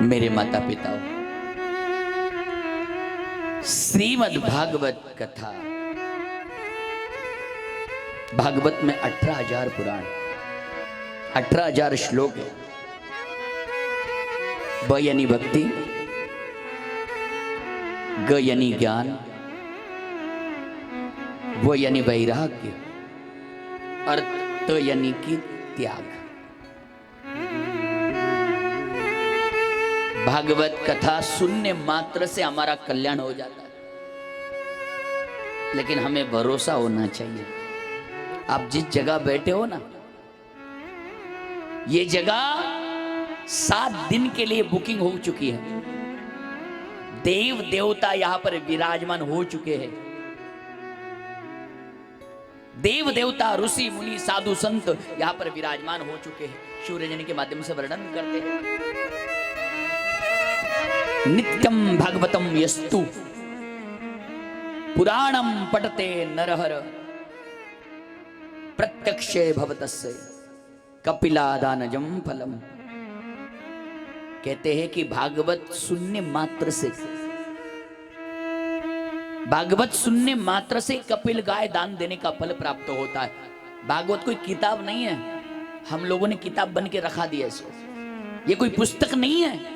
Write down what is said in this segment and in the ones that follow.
मेरे माता पिताओं, श्रीमद् भागवत कथा, भागवत में 18,000 पुराण, 18,000 श्लोक है। ब यानी भक्ति, ग यानी ज्ञान, व यानी वैराग्य और त यानी कि त्याग। भागवत कथा सुनने मात्र से हमारा कल्याण हो जाता है, लेकिन हमें भरोसा होना चाहिए। आप जिस जगह बैठे हो ना, ये जगह 7 दिन के लिए बुकिंग हो चुकी है। देव देवता यहां पर विराजमान हो चुके हैं। देव देवता, ऋषि मुनि, साधु संत यहां पर विराजमान हो चुके हैं। सूर्यजन के माध्यम से वर्णन करते हैं। नित्यम भागवतम यस्तु पुराणम पठते नरहर प्रत्यक्षे भवतस्य कपिलादानजम फलम। कहते हैं कि भागवत सुनने मात्र से, भागवत सुनने मात्र से कपिल गाय दान देने का फल प्राप्त होता है। भागवत कोई किताब नहीं है, हम लोगों ने किताब बन के रखा दिया इसको। ये कोई पुस्तक नहीं है,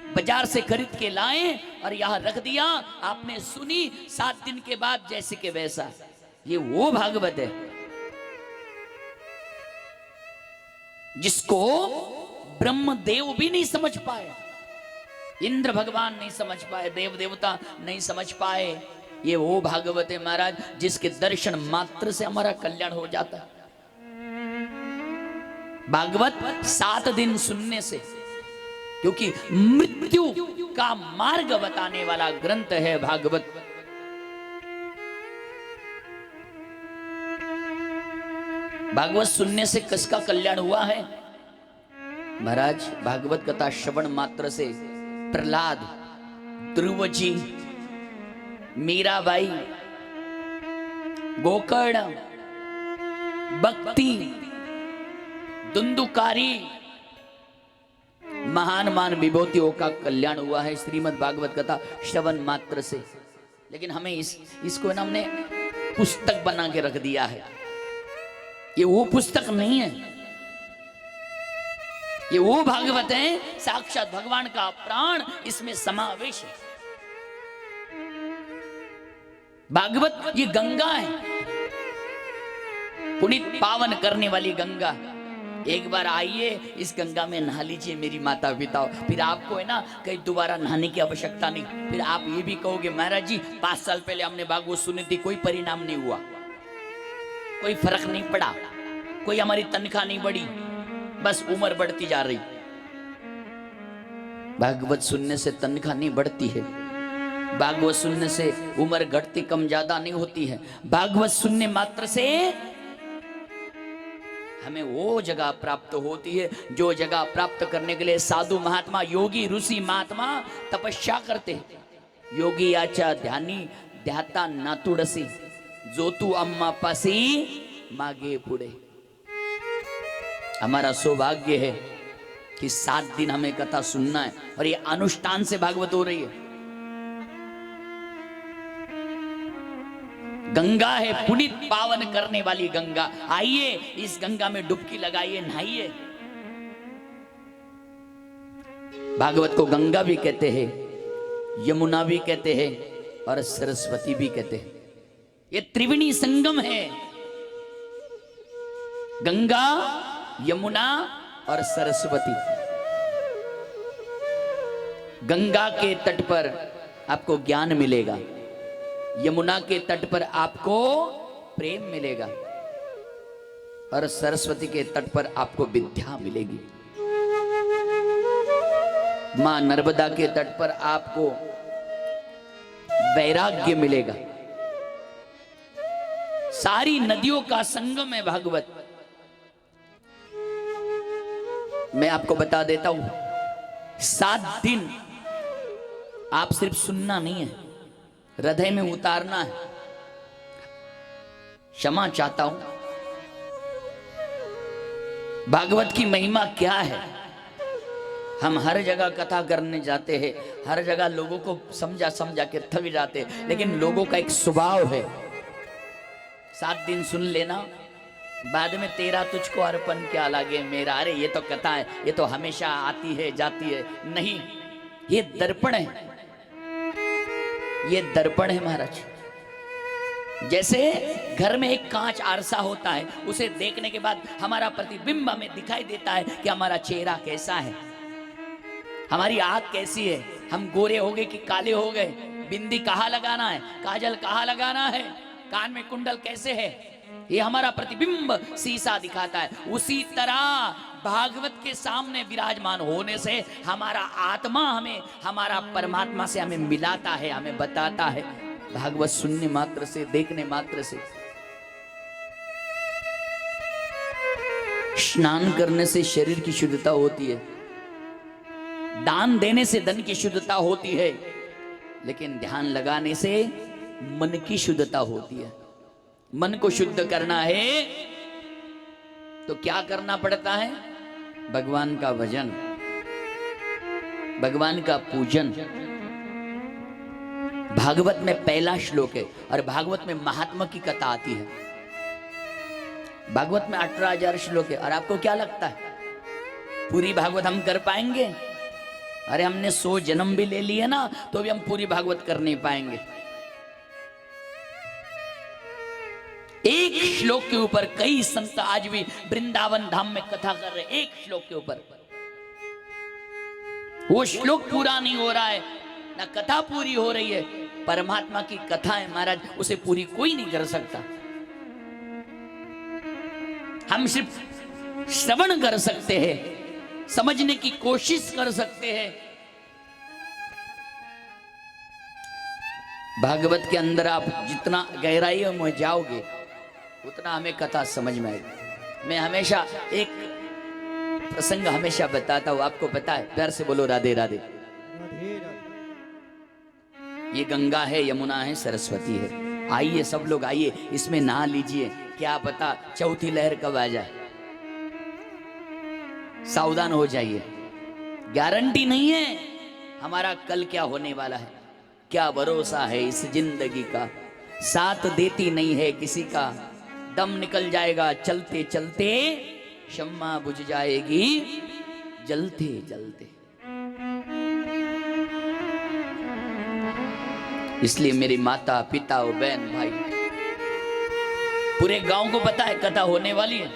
बाजार से खरीद के लाए और यहां रख दिया, आपने सुनी, 7 दिन के बाद जैसे के वैसा। ये वो भागवत है जिसको ब्रह्मदेव भी नहीं समझ पाए, इंद्र भगवान नहीं समझ पाए, देव देवता नहीं समझ पाए। ये वो भागवत है महाराज, जिसके दर्शन मात्र से हमारा कल्याण हो जाता है। भागवत 7 दिन सुनने से, क्योंकि मृत्यु का मार्ग बताने वाला ग्रंथ है भागवत। भागवत सुनने से किसका कल्याण हुआ है महाराज? भागवत कथा श्रवण मात्र से प्रहलाद, ध्रुव जी, मीराबाई, गोकर्ण, भक्ति, दुंदुकारी, महान महान विभूतियों का कल्याण हुआ है श्रीमद् भागवत कथा श्रवण मात्र से। लेकिन हमें इसको ना हमने पुस्तक बना के रख दिया है। ये वो पुस्तक नहीं है, ये वो भागवत है साक्षात भगवान का प्राण इसमें समावेश है। भागवत ये गंगा है, पुनीत पावन करने वाली गंगा। एक बार आइए, इस गंगा में नहा लीजिए मेरी माता पिता, फिर आपको है ना कहीं दोबारा नहाने की आवश्यकता नहीं। फिर आप ये भी कहोगे महाराज जी 5 साल पहले हमने भागवत सुनी थी, कोई परिणाम नहीं हुआ, कोई फर्क नहीं पड़ा, कोई हमारी तनख्वाह नहीं बढ़ी, बस उम्र बढ़ती जा रही। भागवत सुनने से तनख्वाह नहीं बढ़ती है, भागवत सुनने से उम्र घटती कम ज्यादा नहीं होती है। भागवत सुनने मात्र से हमें वो जगह प्राप्त होती है जो जगह प्राप्त करने के लिए साधु महात्मा, योगी, ऋषि महात्मा तपस्या करते हैं। योगी आचा ध्यानी ध्याता नातुडसी, जो तू अम्मा पासी मागे पुड़े। हमारा सौभाग्य है कि 7 दिन हमें कथा सुनना है और ये अनुष्ठान से भागवत हो रही है। गंगा है पुनीत पावन करने वाली गंगा। आइए इस गंगा में डुबकी लगाइए, नहाइए। भागवत को गंगा भी कहते हैं, यमुना भी कहते हैं और सरस्वती भी कहते हैं। ये त्रिवेणी संगम है, गंगा, यमुना और सरस्वती। गंगा के तट पर आपको ज्ञान मिलेगा, यमुना के तट पर आपको प्रेम मिलेगा और सरस्वती के तट पर आपको विद्या मिलेगी। मां नर्मदा के तट पर आपको वैराग्य मिलेगा। सारी नदियों का संगम है भागवत। मैं आपको बता देता हूं, 7 दिन आप सिर्फ सुनना नहीं है, हृदय में उतारना है। क्षमा चाहता हूं, भागवत की महिमा क्या है? हम हर जगह कथा करने जाते हैं, हर जगह लोगों को समझा समझा के थक जाते हैं, लेकिन लोगों का एक स्वभाव है, 7 दिन सुन लेना, बाद में तेरा तुझको अर्पण क्या लगे मेरा। अरे ये तो कथा है, ये तो हमेशा आती है जाती है। नहीं, ये दर्पण है, ये दर्पण है महाराज। जैसे घर में एक कांच आरसा होता है, उसे देखने के बाद हमारा प्रतिबिंब हमें दिखाई देता है कि हमारा चेहरा कैसा है, हमारी आंख कैसी है, हम गोरे हो गए कि काले हो गए, बिंदी कहाँ लगाना है, काजल कहाँ लगाना है, कान में कुंडल कैसे है, ये हमारा प्रतिबिंब शीशा दिखाता है। उसी तरह भागवत के सामने विराजमान होने से हमारा आत्मा हमें, हमारा परमात्मा से हमें मिलाता है, हमें बताता है। भागवत सुनने मात्र से, देखने मात्र से, स्नान करने से शरीर की शुद्धता होती है, दान देने से धन की शुद्धता होती है, लेकिन ध्यान लगाने से मन की शुद्धता होती है। मन को शुद्ध करना है तो क्या करना पड़ता है? भगवान का भजन, भगवान का पूजन। भागवत में पहला श्लोक है और भागवत में महात्मा की कथा आती है। भागवत में 18,000 श्लोक है और आपको क्या लगता है पूरी भागवत हम कर पाएंगे? अरे हमने 100 जन्म भी ले लिए ना तो भी हम पूरी भागवत कर नहीं पाएंगे। एक श्लोक के ऊपर कई संत आज भी वृंदावन धाम में कथा कर रहे, एक श्लोक के ऊपर। वो श्लोक पूरा नहीं हो रहा है, ना कथा पूरी हो रही है। परमात्मा की कथा है महाराज, उसे पूरी कोई नहीं कर सकता। हम सिर्फ श्रवण कर सकते हैं, समझने की कोशिश कर सकते हैं। भागवत के अंदर आप जितना गहराई में जाओगे उतना हमें कथा समझ में आएगी। मैं हमेशा एक प्रसंग हमेशा बताता हूं, आपको पता है? प्यार से बोलो राधे राधे। ये गंगा है, यमुना है, सरस्वती है। आइए सब लोग आइए, इसमें नहा लीजिए, क्या पता चौथी लहर कब आ जाए। सावधान हो जाइए, गारंटी नहीं है हमारा कल क्या होने वाला है। क्या भरोसा है इस जिंदगी का, साथ देती नहीं है किसी का। दम निकल जाएगा चलते चलते, शम्मा बुझ जाएगी जलते जलते। इसलिए मेरी माता पिता और बहन भाई, पूरे गांव को पता है कथा होने वाली है,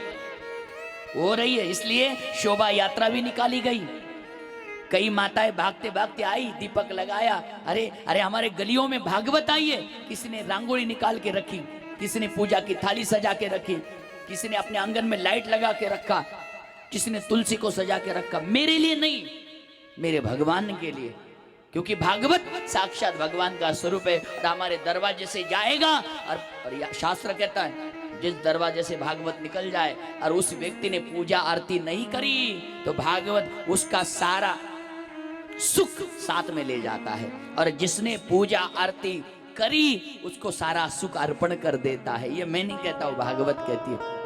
हो रही है, इसलिए शोभा यात्रा भी निकाली गई। कई माताएं भागते भागते आई, दीपक लगाया। अरे अरे हमारे गलियों में भागवत आई है। किसी ने रंगोली निकाल के रखी, किसी ने पूजा की थाली सजा के रखी, किसी ने अपने आंगन में लाइट लगा के रखा, किसी ने तुलसी को सजा के रखा। मेरे लिए नहीं, मेरे भगवान के लिए, क्योंकि भागवत साक्षात भगवान का स्वरूप है और हमारे दरवाजे से जाएगा। और शास्त्र कहता है जिस दरवाजे से भागवत निकल जाए और उस व्यक्ति ने पूजा आरती नहीं करी तो भागवत उसका सारा सुख साथ में ले जाता है, और जिसने पूजा आरती करी उसको सारा सुख अर्पण कर देता है। ये मैं नहीं कहता हूं, भागवत कहती है।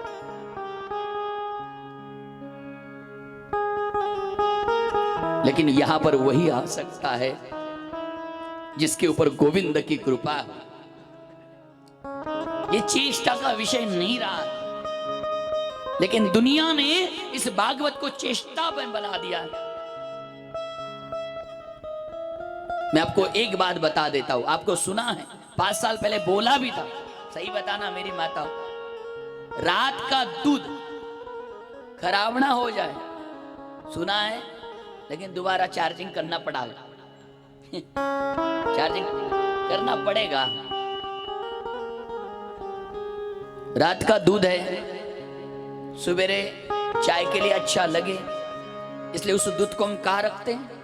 लेकिन यहां पर वही आ सकता है जिसके ऊपर गोविंद की कृपा है। ये चेष्टा का विषय नहीं रहा, लेकिन दुनिया ने इस भागवत को चेष्टा में बना दिया है। मैं आपको एक बात बता देता हूं, आपको सुना है, 5 साल पहले बोला भी था, सही बताना मेरी माता, रात का दूध खराब ना हो जाए, सुना है, लेकिन दोबारा चार्जिंग करना पड़ेगा। चार्जिंग करना पड़ेगा। रात का दूध है, सवेरे चाय के लिए अच्छा लगे, इसलिए उस दूध को हम कहाँ रखते हैं?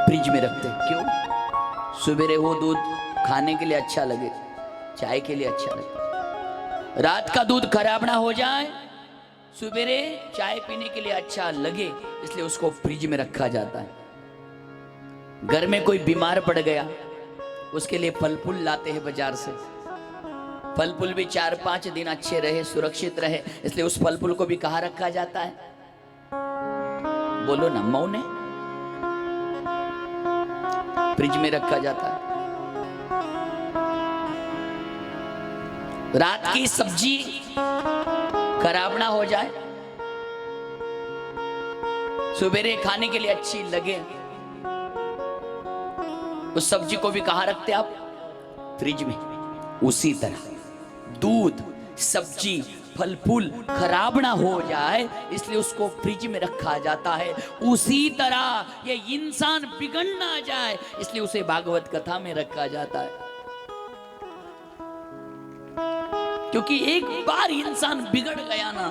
फ्रिज में रखते हैं। क्यों? सवेरे वो दूध खाने के लिए अच्छा लगे, चाय के लिए अच्छा लगे। रात का दूध खराब ना हो जाए, सवेरे चाय पीने के लिए अच्छा लगे, इसलिए उसको फ्रिज में रखा जाता है। घर में कोई बीमार पड़ गया, उसके लिए फल फूल लाते हैं बाजार से। फल फूल भी 4-5 दिन अच्छे रहे, सुरक्षित रहे, इसलिए उस फल फूल को भी कहाँ रखा जाता है? बोलो ना, मौन है। फ्रिज में रखा जाता है। रात की सब्जी खराब ना हो जाए, सवेरे खाने के लिए अच्छी लगे, उस सब्जी को भी कहां रखते आप? फ्रिज में। उसी तरह दूध, सब्जी, फल फूल खराब ना हो जाए इसलिए उसको फ्रिज में रखा जाता है। उसी तरह ये इंसान बिगड़ ना जाए इसलिए उसे भागवत कथा में रखा जाता है। क्योंकि एक बार इंसान बिगड़ गया ना,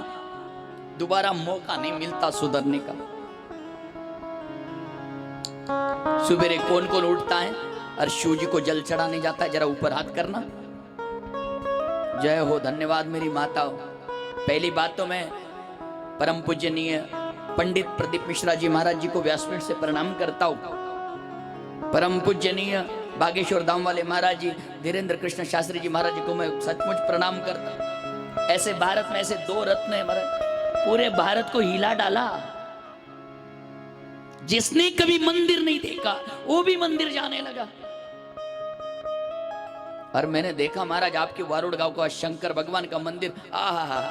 दोबारा मौका नहीं मिलता सुधरने का। सवेरे कौन कौन उठता है और शिव जी को जल चढ़ाने जाता है? जरा ऊपर हाथ करना। जय हो, धन्यवाद मेरी माता। पहली बात तो मैं परम पूजनीय पंडित प्रदीप मिश्रा जी महाराज जी को व्यासपीठ से प्रणाम करता हूं। परम पूजनीय बागेश्वर धाम वाले महाराज जी धीरेन्द्र कृष्ण शास्त्री जी महाराज जी को मैं सचमुच प्रणाम करता हूं। ऐसे भारत में ऐसे दो रत्न है महाराज, पूरे भारत को हिला डाला। जिसने कभी मंदिर नहीं देखा वो भी मंदिर जाने लगा। और मैंने देखा महाराज आपके वारुड़ गांव का शंकर भगवान का मंदिर, आहा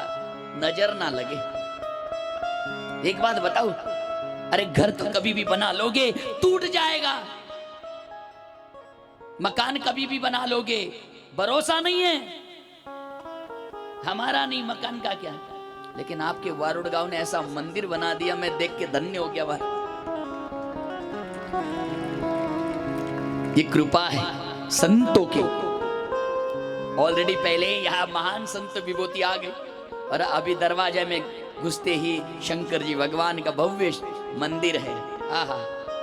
नजर ना लगे। एक बात बताओ, अरे घर तो कभी भी बना लोगे टूट जाएगा, मकान कभी भी बना लोगे, भरोसा नहीं है। हमारा नहीं, मकान का क्या। लेकिन आपके वारुड़ गांव ने ऐसा मंदिर बना दिया, मैं देख के धन्य हो गया भाई। ये कृपा है संतों की। ऑलरेडी पहले यहाँ महान संत विभूति आ गए और अभी दरवाजे में घुसते ही शंकर जी भगवान का भव्य मंदिर है। आहा,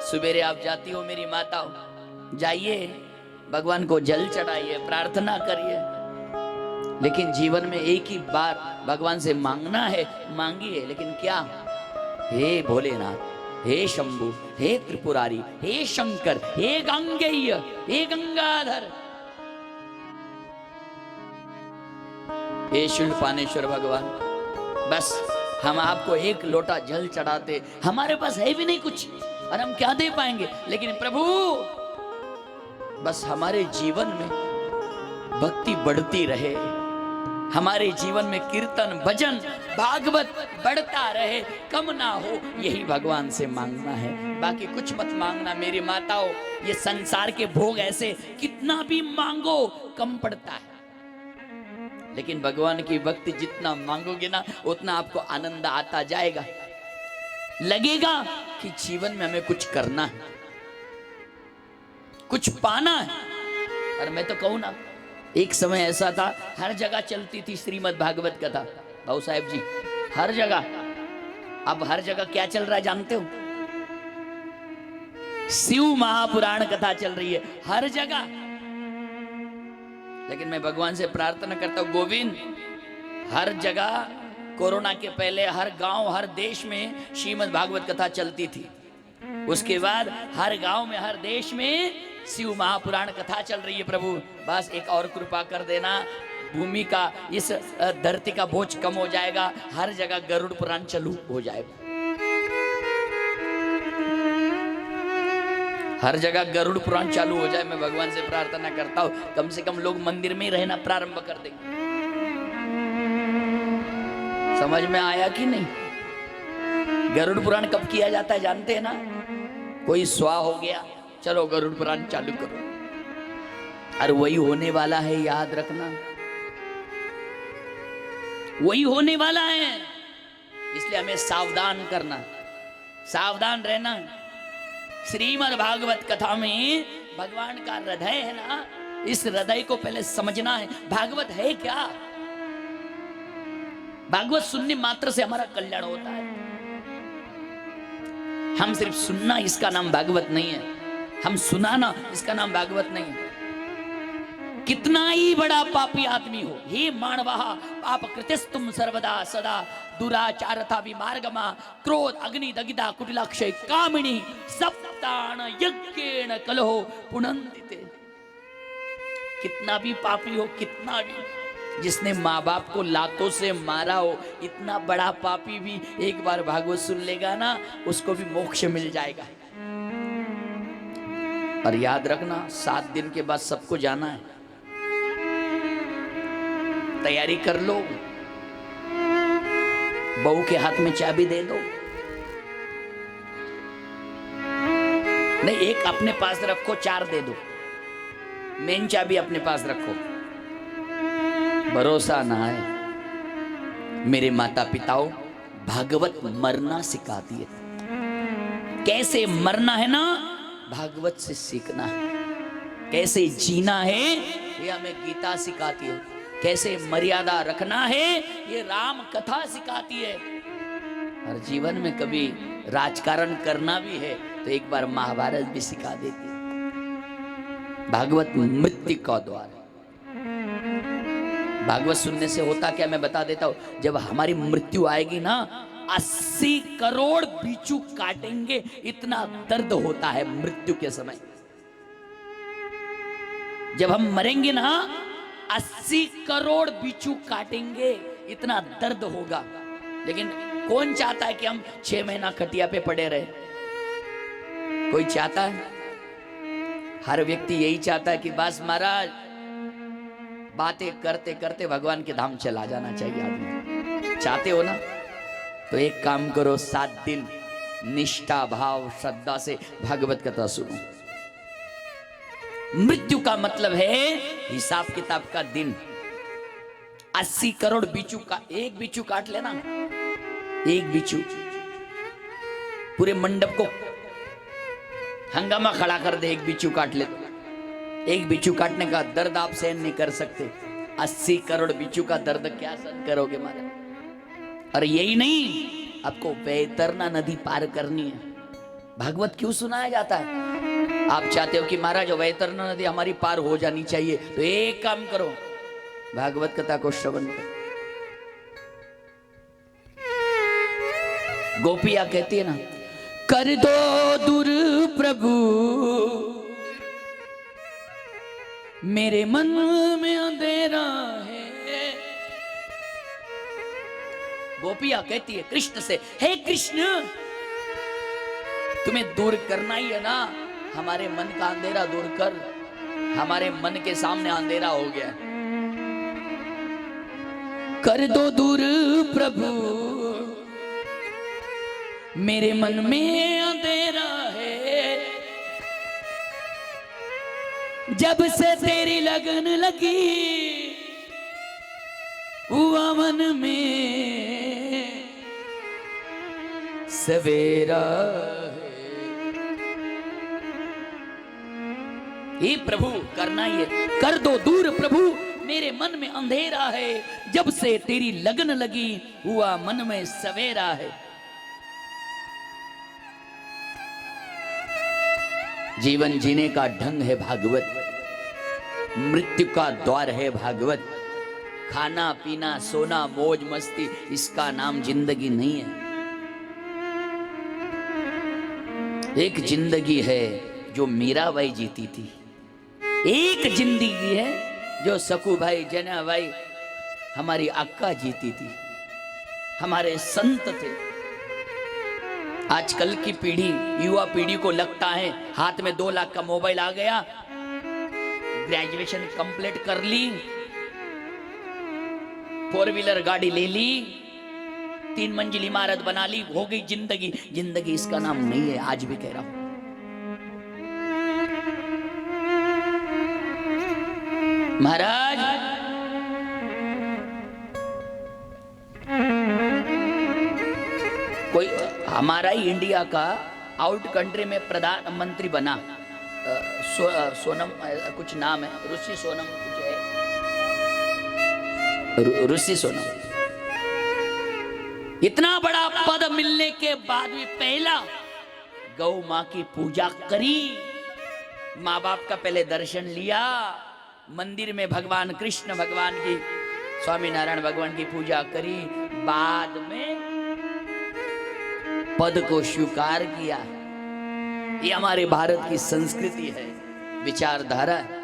सवेरे आप जाती हो मेरी माता, जाइए भगवान को जल चढ़ाइए, प्रार्थना करिए। लेकिन जीवन में एक ही बार भगवान से मांगना है, मांगिए। लेकिन क्या? हे भोलेनाथ, हे शंभु, हे त्रिपुरारी, हे शंकर, हे गांगेय, हे गंगाधर, हे शूलपाणेश्वर भगवान, बस हम आपको एक लोटा जल चढ़ाते। हमारे पास है भी नहीं कुछ और हम क्या दे पाएंगे, लेकिन प्रभु बस हमारे जीवन में भक्ति बढ़ती रहे, हमारे जीवन में कीर्तन भजन भागवत बढ़ता रहे, कम ना हो, यही भगवान से मांगना है। बाकी कुछ मत मांगना मेरी माताओं। ये संसार के भोग ऐसे कितना भी मांगो कम पड़ता है, लेकिन भगवान की भक्ति जितना मांगोगे ना उतना आपको आनंद आता जाएगा। लगेगा कि जीवन में हमें कुछ करना है, कुछ पाना है। और मैं तो कहूं ना, एक समय ऐसा था हर जगह चलती थी श्रीमद् भागवत कथा। भाऊ साहब जी, हर जगह। अब हर जगह क्या चल रहा है जानते हो? शिव महापुराण कथा चल रही है हर जगह। लेकिन मैं भगवान से प्रार्थना करता हूं, गोविंद, हर जगह कोरोना के पहले हर गांव हर देश में श्रीमद् भागवत कथा चलती थी। उसके बाद हर गांव में हर देश में शिव महापुराण कथा चल रही है। प्रभु बस एक और कृपा कर देना, भूमि का इस धरती का बोझ कम हो जाएगा, हर जगह गरुड़ पुराण चालू हो जाएगा, हर जगह गरुड़ पुराण चालू हो जाए। मैं भगवान से प्रार्थना करता हूं कम से कम लोग मंदिर में ही रहना प्रारंभ कर देंगे। समझ में आया कि नहीं? गरुड़ पुराण कब किया जाता है जानते हैं ना? कोई स्वाह हो गया, चलो गरुड़ पुराण चालू करो, और वही होने वाला है, याद रखना, वही होने वाला है। इसलिए हमें सावधान करना, सावधान रहना। श्रीमद् भागवत कथा में भगवान का हृदय है ना, इस हृदय को पहले समझना है। भागवत है क्या? भागवत सुनने मात्र से हमारा कल्याण होता है। हम सिर्फ सुनना, इसका नाम भागवत नहीं है। हम सुनाना, इसका नाम भागवत नहीं है। कितना ही बड़ा पापी आदमी हो, हे मानवा पाप कृतिस्तुम सर्वदा सदा दुराचारथा विमार्गमा क्रोध अग्नि दगिता कुटिलाक्षय कामिनी सप्तान यज्ञेन कलहो पुनंदिते। कितना भी पापी हो, कितना भी, जिसने माँ बाप को लातों से मारा हो, इतना बड़ा पापी भी एक बार भागवत सुन लेगा ना, उसको भी मोक्ष मिल जाएगा। और याद रखना 7 दिन के बाद सबको जाना है, तैयारी कर लो। बहू के हाथ में चाबी दे दो, नहीं एक अपने पास रखो, 4 दे दो, मेन चाबी अपने पास रखो। भरोसा ना है। मेरे माता पिताओं, भागवत मरना सिखाती है। कैसे मरना है ना, भागवत से सीखना है। कैसे जीना है, ये हमें गीता सिखाती है। कैसे मर्यादा रखना है, ये राम कथा सिखाती है। और जीवन में कभी राजकारण करना भी है तो एक बार महाभारत भी सिखा देती है। भागवत मृत्यु का द्वार है। भागवत सुनने से होता क्या, मैं बता देता हूं। जब हमारी मृत्यु आएगी ना, 80 करोड़ बिच्छू काटेंगे, इतना दर्द होता है मृत्यु के समय। जब हम मरेंगे ना, 80 करोड़ बिच्छू काटेंगे, इतना दर्द होगा। लेकिन कौन चाहता है कि हम 6 महीना खटिया पे पड़े रहे? कोई चाहता है? हर व्यक्ति यही चाहता है कि बस महाराज बातें करते करते भगवान के धाम चला जाना चाहिए। आदमी चाहते हो ना, तो एक काम करो, 7 दिन निष्ठा भाव श्रद्धा से भागवत कथा सुनो। मृत्यु का मतलब है हिसाब किताब का दिन। 80 करोड़ बिच्छू का, एक बिच्छू काट लेना, एक बिच्छू पूरे मंडप को हंगामा खड़ा कर दे। एक बिच्छू काट ले, एक बिच्छू काटने का दर्द आप सहन नहीं कर सकते। 80 करोड़ बिच्छू का दर्द क्या सहन करोगे महाराज? और यही नहीं, आपको वैतरना नदी पार करनी है। भागवत क्यों सुनाया जाता है? आप चाहते हो कि महाराज वैतरना नदी हमारी पार हो जानी चाहिए, तो एक काम करो, भागवत कथा को श्रवण करो। गोपिया कहती है ना, कर दो दूर प्रभु मेरे मन में अंधेरा है। गोपिया कहती है कृष्ण से, हे कृष्ण, तुम्हें दूर करना ही है ना, हमारे मन का अंधेरा दूर कर। हमारे मन के सामने अंधेरा हो गया, कर दो दूर प्रभु मेरे मन में अंधेरा है। जब से तेरी लगन लगी हुआ मन में सवेरा है। हे प्रभु, करना ही है, कर दो दूर प्रभु मेरे मन में अंधेरा है। जब से तेरी लगन लगी हुआ मन में सवेरा है। जीवन जीने का ढंग है भागवत, मृत्यु का द्वार है भागवत। खाना पीना सोना मौज मस्ती, इसका नाम जिंदगी नहीं है। एक जिंदगी है जो मीराबाई जीती थी, एक जिंदगी है जो सकू भाई जना भाई हमारी अक्का जीती थी, हमारे संत थे। आजकल की पीढ़ी, युवा पीढ़ी को लगता है हाथ में 2 लाख का मोबाइल आ गया, ग्रेजुएशन कंप्लीट कर ली, 4 व्हीलर गाड़ी ले ली, 3 मंजिल इमारत बना ली, हो गई जिंदगी। जिंदगी इसका नाम नहीं है, आज भी कह रहा हूं। महाराज, कोई हमारा ही इंडिया का आउट कंट्री में प्रधानमंत्री बना, सोनम कुछ नाम है, ऋषि सोनम कुछ है, ऋषि सोनम। इतना बड़ा पद मिलने के बाद भी पहला गौ माँ की पूजा करी, माँ बाप का पहले दर्शन लिया, मंदिर में भगवान कृष्ण भगवान की, स्वामी नारायण भगवान की पूजा करी, बाद में पद को स्वीकार किया। ये हमारे भारत की संस्कृति है, विचारधारा है।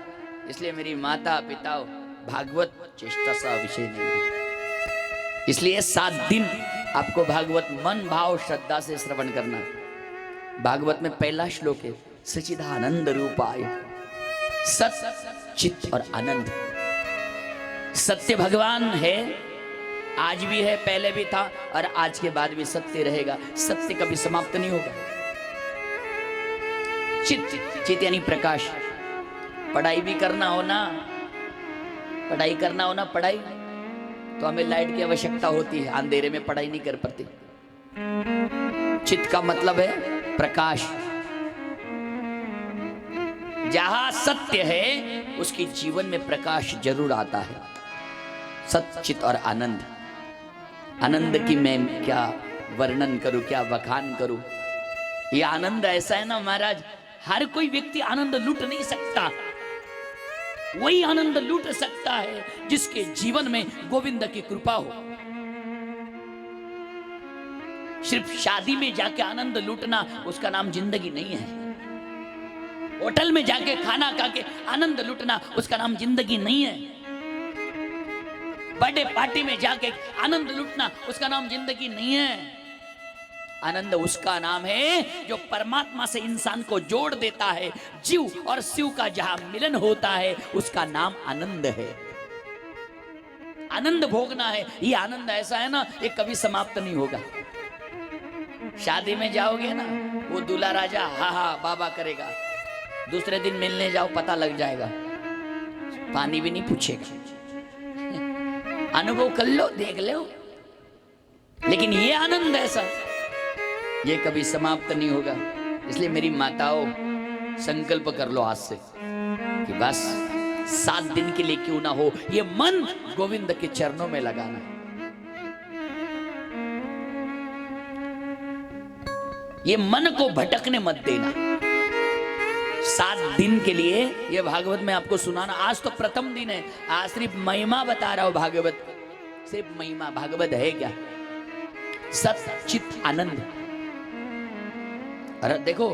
इसलिए मेरी माता पिताओं, भागवत चेष्टा सा विषय नहीं है। इसलिए 7 दिन आपको भागवत मन भाव श्रद्धा से श्रवण करना है। भागवत में पहला श्लोक है, सच्चिदानंद रूपाय, सत चित और आनंद। सत्य भगवान है, आज भी है, पहले भी था और आज के बाद भी सत्य रहेगा। सत्य कभी समाप्त नहीं होगा। चित, चित यानी प्रकाश। पढ़ाई भी करना हो ना, पढ़ाई करना हो ना, पढ़ाई तो हमें लाइट की आवश्यकता होती है, अंधेरे में पढ़ाई नहीं कर पाते। चित का मतलब है प्रकाश। जहां सत्य है उसके जीवन में प्रकाश जरूर आता है। सत्य चित और आनंद। आनंद की मैं क्या वर्णन करूं, क्या बखान करूं। ये आनंद ऐसा है ना महाराज, हर कोई व्यक्ति आनंद लूट नहीं सकता। वही आनंद लूट सकता है जिसके जीवन में गोविंद की कृपा हो। सिर्फ शादी में जाके आनंद लूटना उसका नाम जिंदगी नहीं है। होटल में जाके खाना खा के आनंद लूटना उसका नाम जिंदगी नहीं है। बर्थडे पार्टी में जाके आनंद लूटना उसका नाम जिंदगी नहीं है। आनंद उसका नाम है जो परमात्मा से इंसान को जोड़ देता है। जीव और शिव का जहां मिलन होता है उसका नाम आनंद है। आनंद भोगना है। ये आनंद ऐसा है ना, ये कभी समाप्त नहीं होगा। शादी में जाओगे ना, वो दूल्हा राजा हा हा बाबा करेगा, दूसरे दिन मिलने जाओ पता लग जाएगा, पानी भी नहीं पूछेगा। अनुभव कर लो, देख लो। लेकिन ये आनंद ऐसा, ये कभी समाप्त नहीं होगा। इसलिए मेरी माताओं, संकल्प कर लो आज से कि बस 7 दिन के लिए क्यों ना हो, ये मन गोविंद के चरणों में लगाना। ये मन को भटकने मत देना। 7 दिन के लिए ये भागवत में आपको सुनाना। आज तो प्रथम दिन है, आज सिर्फ महिमा बता रहा हूं। भागवत सिर्फ महिमा, भागवत है क्या? सत चित आनंद। अरे देखो,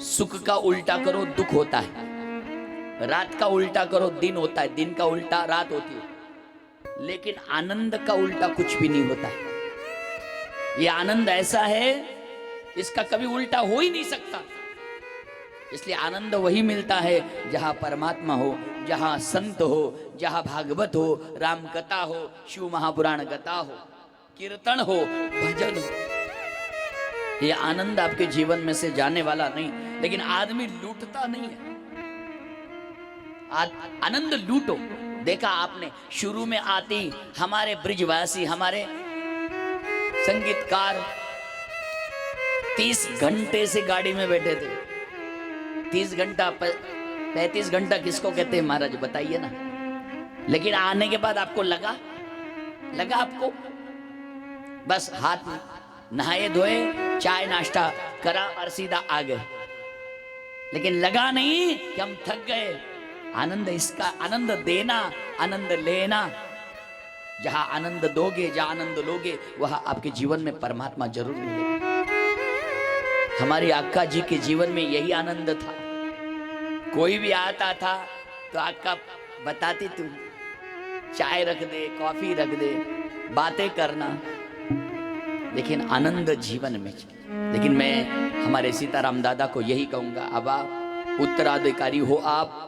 सुख का उल्टा करो दुख होता है, रात का उल्टा करो दिन होता है, दिन का उल्टा रात होती है। लेकिन आनंद का उल्टा कुछ भी नहीं होता है। ये आनंद ऐसा है, इसका कभी उल्टा हो ही नहीं सकता। इसलिए आनंद वही मिलता है जहां परमात्मा हो, जहां संत हो, जहां भागवत हो, राम कथा हो, शिव महापुराण कथा हो, कीर्तन हो, भजन हो। ये आनंद आपके जीवन में से जाने वाला नहीं। लेकिन आदमी लूटता नहीं है। आनंद लूटो। देखा आपने, शुरू में आती हमारे ब्रिजवासी, हमारे संगीतकार 30 घंटे से गाड़ी में बैठे थे। 30 घंटा 35 घंटा किसको कहते हैं महाराज, बताइए ना। लेकिन आने के बाद आपको लगा आपको बस हाथ नहाए धोए, चाय नाश्ता करा और सीधा आ गए। लेकिन लगा नहीं कि हम थक गए। आनंद इसका, आनंद देना, आनंद लेना। जहां आनंद दोगे, जहां आनंद लोगे, वहां आपके जीवन में परमात्मा जरूर मिलेगा। हमारी अक्का जी के जीवन में यही आनंद था। कोई भी आता था तो अक्का बताती, तू चाय रख दे, कॉफी रख दे, बातें करना। लेकिन आनंद जीवन में। लेकिन मैं हमारे सीताराम दादा को यही कहूंगा, अब आप उत्तराधिकारी हो आप,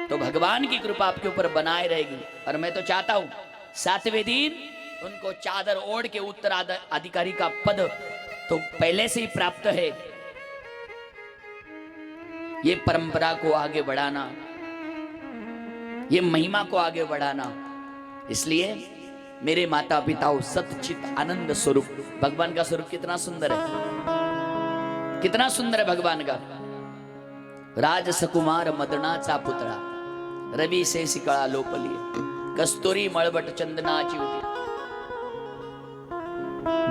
तो भगवान की कृपा आपके ऊपर बनाए रहेगी। और मैं तो चाहता हूं 7वें दिन उनको चादर ओढ़ के उत्तराधिकारी का पद तो पहले से ही प्राप्त है। ये परंपरा को आगे बढ़ाना, ये महिमा को आगे बढ़ाना। इसलिए मेरे माता पिताओं, सतचित आनंद स्वरूप, भगवान का स्वरूप कितना सुंदर है, कितना सुंदर है भगवान का। राज सकुमार मदनाचा पुतळा, रवि से सिकळा लोपली, कस्तुरी मळवट चंदनाची होती,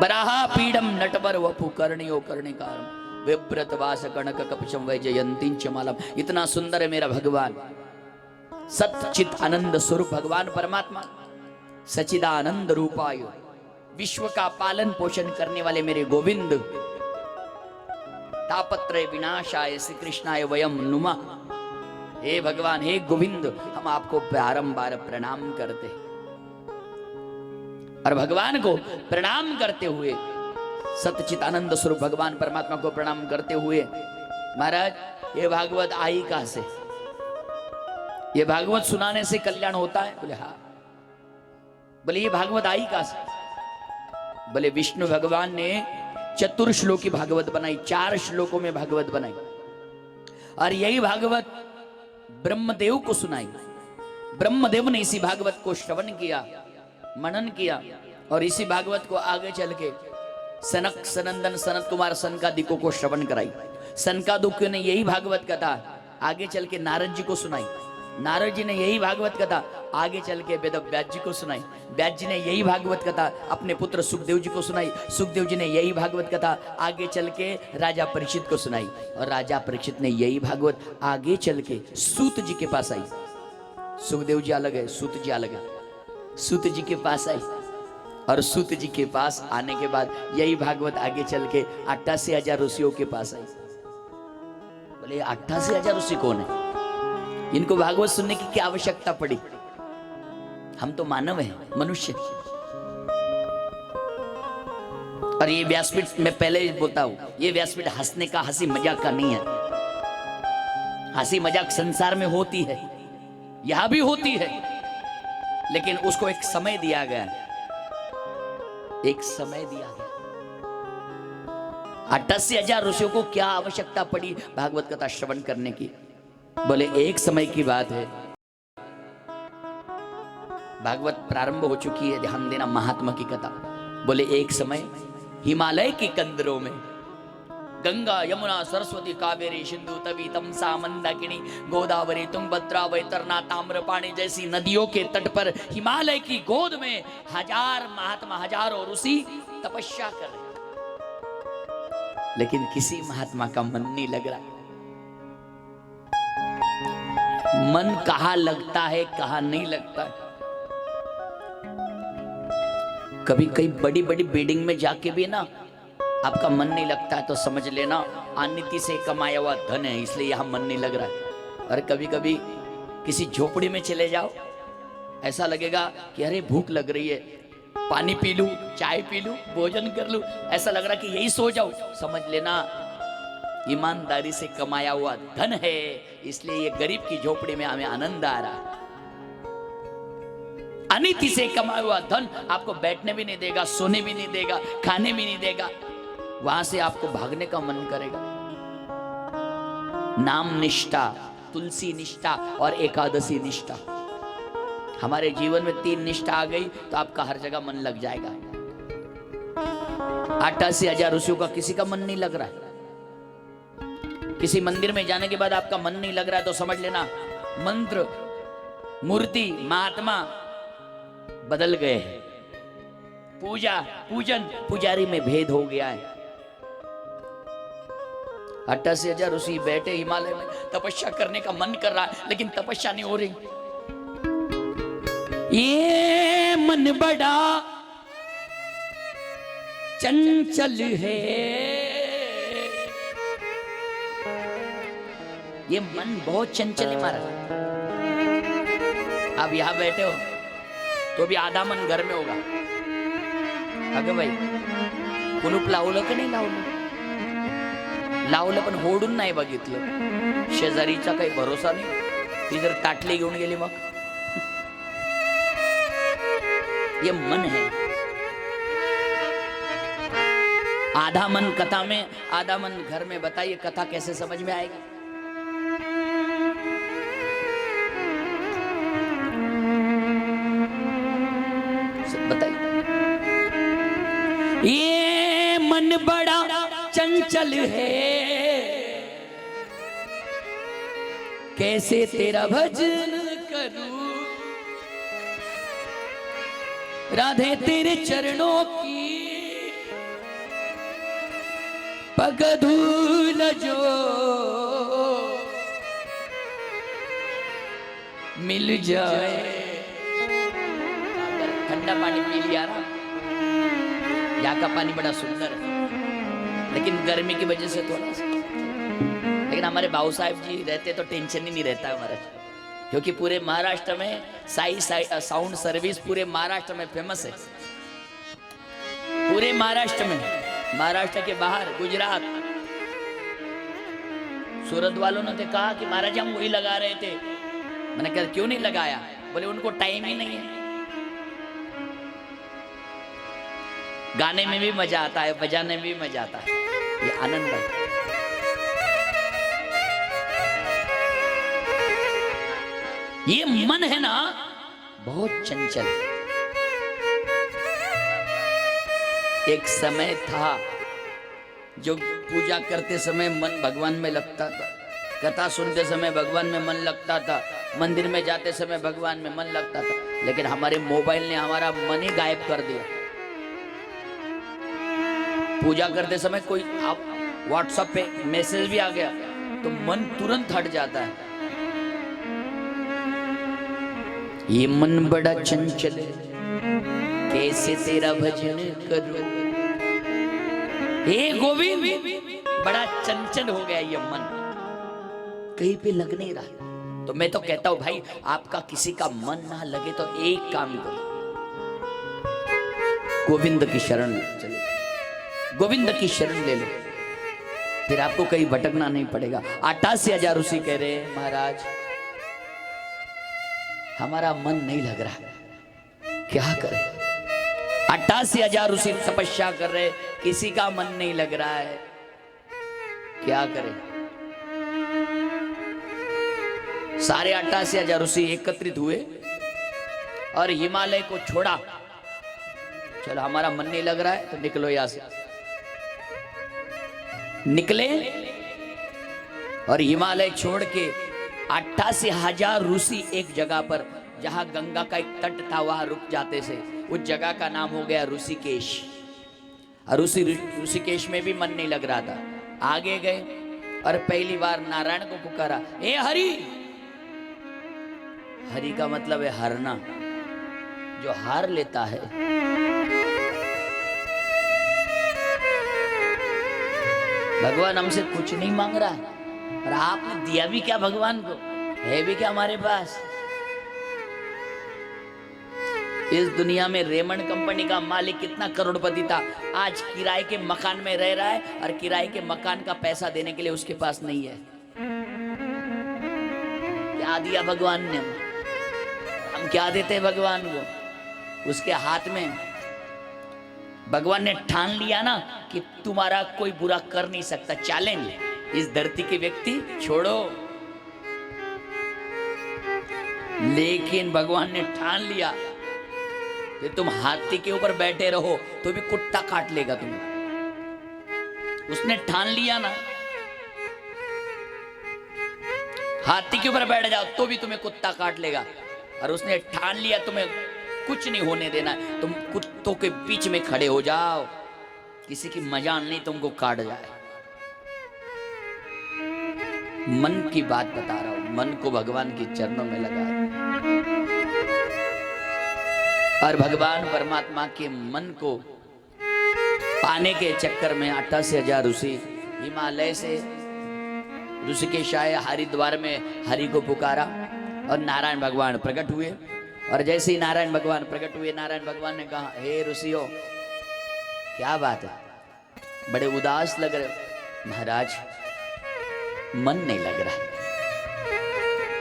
बराहा पीडम नटवर वपु कर्णियो कर्णिकारम, विव्रत वास कणक कपशम वैजयंतींच मालम। इतना सुंदर है मेरा भगवान, सतचित आनंद स्वरूप भगवान परमात्मा, सचिदानंद रूपाय, विश्व का पालन पोषण करने वाले मेरे गोविंद, तापत्रय विनाशाय श्री कृष्णाय वयम नुमा। हे भगवान, हे गोविंद, हम आपको बारंबार प्रणाम करते। और भगवान को प्रणाम करते हुए, सच्चिदानंद स्वरूप भगवान परमात्मा को प्रणाम करते हुए, महाराज ये भागवत आई कहां से? ये भागवत सुनाने से कल्याण होता है? बोले हाँ। बोले ये भागवत आई कहां से? बोले विष्णु भगवान ने चतुर्श्लोकी भागवत बनाई, 4 श्लोकों में भागवत बनाई, और यही भागवत ब्रह्मदेव को सुनाई। ब्रह्मदेव ने इसी भागवत को श्रवण किया, मनन किया, और इसी भागवत को आगे चल के सनक सनंदन सनत कुमार सनकादिकों को श्रवण कराई। सनकादिकों ने यही भागवत कथा आगे चल के नारद जी को सुनाई। नारद जी ने यही भागवत कथा आगे चल के वेद व्यास जी को सुनाई। व्यास जी ने यही भागवत कथा अपने पुत्र सुखदेव जी को सुनाई। सुखदेव जी ने यही भागवत कथा आगे चल के राजा परीक्षित को सुनाई, और राजा परीक्षित ने यही भागवत आगे चल के सूत जी के पास आई। सुखदेव जी अलग है, सूत जी अलग है। सूत जी के पास आई, और सूत जी के पास आने के बाद यही भागवत आगे चल के 88,000 ऋषियों के पास आई। बोले 88,000 ऋषि कौन है? इनको भागवत सुनने की क्या आवश्यकता पड़ी? हम तो मानव हैं, मनुष्य। और ये व्यासपीठ, मैं पहले ही बोलता हूं, ये व्यासपीठ हंसने का, हंसी मजाक का नहीं है। हंसी मजाक संसार में होती है, यहां भी होती है, लेकिन उसको एक समय दिया गया, एक समय दिया गया। 88,000 ऋषियों को क्या आवश्यकता पड़ी भागवत कथा श्रवण करने की? बोले एक समय की बात है, भागवत प्रारंभ हो चुकी है, ध्यान देना, महात्मा की कथा। बोले एक समय हिमालय की कंदरों में गंगा यमुना सरस्वती कावेरी सिंधु तवी तमसा मंदाकिनी गोदावरी तुंगभद्रा वैतरना ताम्रपाणी जैसी नदियों के तट पर हिमालय की गोद में 1000 महात्मा, हजारों ऋषि तपस्या कर रहे, लेकिन किसी महात्मा का मन नहीं लग रहा। मन कहां लगता है, कहां नहीं लगता है। कभी कई बड़ी बड़ी बिल्डिंग में जाके भी ना आपका मन नहीं लगता है, तो समझ लेना अनिति से कमाया हुआ धन है, इसलिए यहां मन नहीं लग रहा है। और कभी कभी किसी झोपड़ी में चले जाओ, ऐसा लगेगा कि अरे भूख लग रही है, पानी पी लूं, चाय पी लूं, भोजन कर लूं, ऐसा लग रहा कि यही सो जाओ। समझ लेना ईमानदारी से कमाया हुआ धन है, इसलिए ये गरीब की झोपड़ी में हमें आनंद आ रहा है। अनिति से कमाया हुआ धन आपको बैठने भी नहीं देगा, सोने भी नहीं देगा, खाने भी नहीं देगा, वहां से आपको भागने का मन करेगा। नाम निष्ठा, तुलसी निष्ठा और एकादशी निष्ठा, हमारे जीवन में 3 निष्ठा आ गई तो आपका हर जगह मन लग जाएगा। 88,000 ऋषियों का किसी का मन नहीं लग रहा है। किसी मंदिर में जाने के बाद आपका मन नहीं लग रहा है तो समझ लेना मंत्र, मूर्ति, महात्मा बदल गए हैं। पूजा, पूजन, पुजारी में भेद हो गया है। 88,000 ऋषि बैठे हिमालय में, तपस्या करने का मन कर रहा है, लेकिन तपस्या नहीं हो रही। ये मन बड़ा चंचल है, ये मन बहुत चंचल है महाराज। आप यहां बैठे हो तो भी आधा मन घर में होगा। अगं बाई कुलूप लावलं का नाही लावलं? लावलं पण होडून नाही बघितलं। शेजारीचा काही भरोसा नाही, ती जर ताटली घेऊन गेली मग। ये मन है, आधा मन कथा में, आधा मन घर में। बताइए कथा कैसे समझ में आएगी? बताइए। ये मन बड़ा चंचल है, कैसे तेरा भजन करूं, राधे तेरे चरणों की पग धूल जो मिल जाए। ठंडा पानी पी लिया ना, यहाँ का पानी बड़ा सुंदर है, लेकिन गर्मी की वजह से थोड़ा सा, लेकिन लेकिन हमारे बाबू साहब जी रहते तो टेंशन ही नहीं रहता हमारा, क्योंकि पूरे महाराष्ट्र में साई साउंड सर्विस पूरे महाराष्ट्र में फेमस है। पूरे महाराष्ट्र में, महाराष्ट्र के बाहर गुजरात, सूरत वालों ने तो कहा कि महाराज हम वही लगा रहे थे। मैंने कहा क्यों नहीं लगाया? बोले उनको टाइम ही नहीं है। गाने में भी मजा आता है, बजाने में भी मजा आता है, ये आनंद है। ये मन है ना बहुत चंचल। एक समय था जो पूजा करते समय मन भगवान में लगता था, कथा सुनते समय भगवान में मन लगता था, मंदिर में जाते समय भगवान में मन लगता था। लेकिन हमारे मोबाइल ने हमारा मन ही गायब कर दिया। पूजा करते समय कोई आप व्हाट्सएप पे मैसेज भी आ गया तो मन तुरंत हट जाता है। ये मन बड़ा चंचल है, कैसे तेरा भजन करूं। हे गोविंद, बड़ा चंचल हो गया ये मन, कहीं पे लग नहीं रहा। तो मैं तो कहता हूं भाई, आपका किसी का मन ना लगे तो एक काम करो, गोविंद की शरण चलो, गोविंद की शरण ले लो, फिर आपको कहीं भटकना नहीं पड़ेगा। 88,000 ऋषि कह रहे हैं महाराज हमारा मन नहीं लग रहा, क्या करें। 88,000 ऋषि तपस्या कर रहे, किसी का मन नहीं लग रहा है, क्या करें। सारे 88,000 ऋषि एकत्रित हुए और हिमालय को छोड़ा। चलो हमारा मन नहीं लग रहा है तो निकलो यहां से। निकले और हिमालय छोड़ के 88,000 ऋषि एक जगह पर, जहां गंगा का एक तट था वहां रुक जाते थे। उस जगह का नाम हो गया ऋषिकेश। और ऋषिकेश में भी मन नहीं लग रहा था। आगे गए और पहली बार नारायण को पुकारा, ए हरि। हरि का मतलब है हारना, जो हार लेता है। भगवान हमसे कुछ नहीं मांग रहा है, और आपने दिया भी क्या भगवान को, है भी क्या हमारे पास। इस दुनिया में रेमंड कंपनी का मालिक कितना करोड़पति था, आज किराए के मकान में रह रहा है और किराए के मकान का पैसा देने के लिए उसके पास नहीं है। क्या दिया भगवान ने, हम क्या देते हैं भगवान को। उसके हाथ में भगवान ने ठान लिया ना कि तुम्हारा कोई बुरा कर नहीं सकता। चैलेंज, इस धरती के व्यक्ति छोड़ो। लेकिन भगवान ने ठान लिया कि तुम हाथी के ऊपर बैठे रहो तो भी कुत्ता काट लेगा तुम्हें। उसने ठान लिया ना, हाथी के ऊपर बैठ जाओ तो भी तुम्हें कुत्ता काट लेगा। और उसने ठान लिया तुम्हें कुछ नहीं होने देना, तुम कुत्तों के बीच में खड़े हो जाओ, किसी की मजाल नहीं तुमको काट जाए। मन की बात बता रहा हूं, मन को भगवान के चरणों में लगा। और भगवान परमात्मा के मन को पाने के चक्कर में 88,000 ऋषि हिमालय से ऋषिकेश आए, हरिद्वार में हरि को पुकारा और नारायण भगवान प्रकट हुए। और जैसे ही नारायण भगवान प्रकट हुए, नारायण भगवान ने कहा, हे ऋषियों क्या बात है, बड़े उदास लग रहे हो। महाराज मन नहीं लग रहा,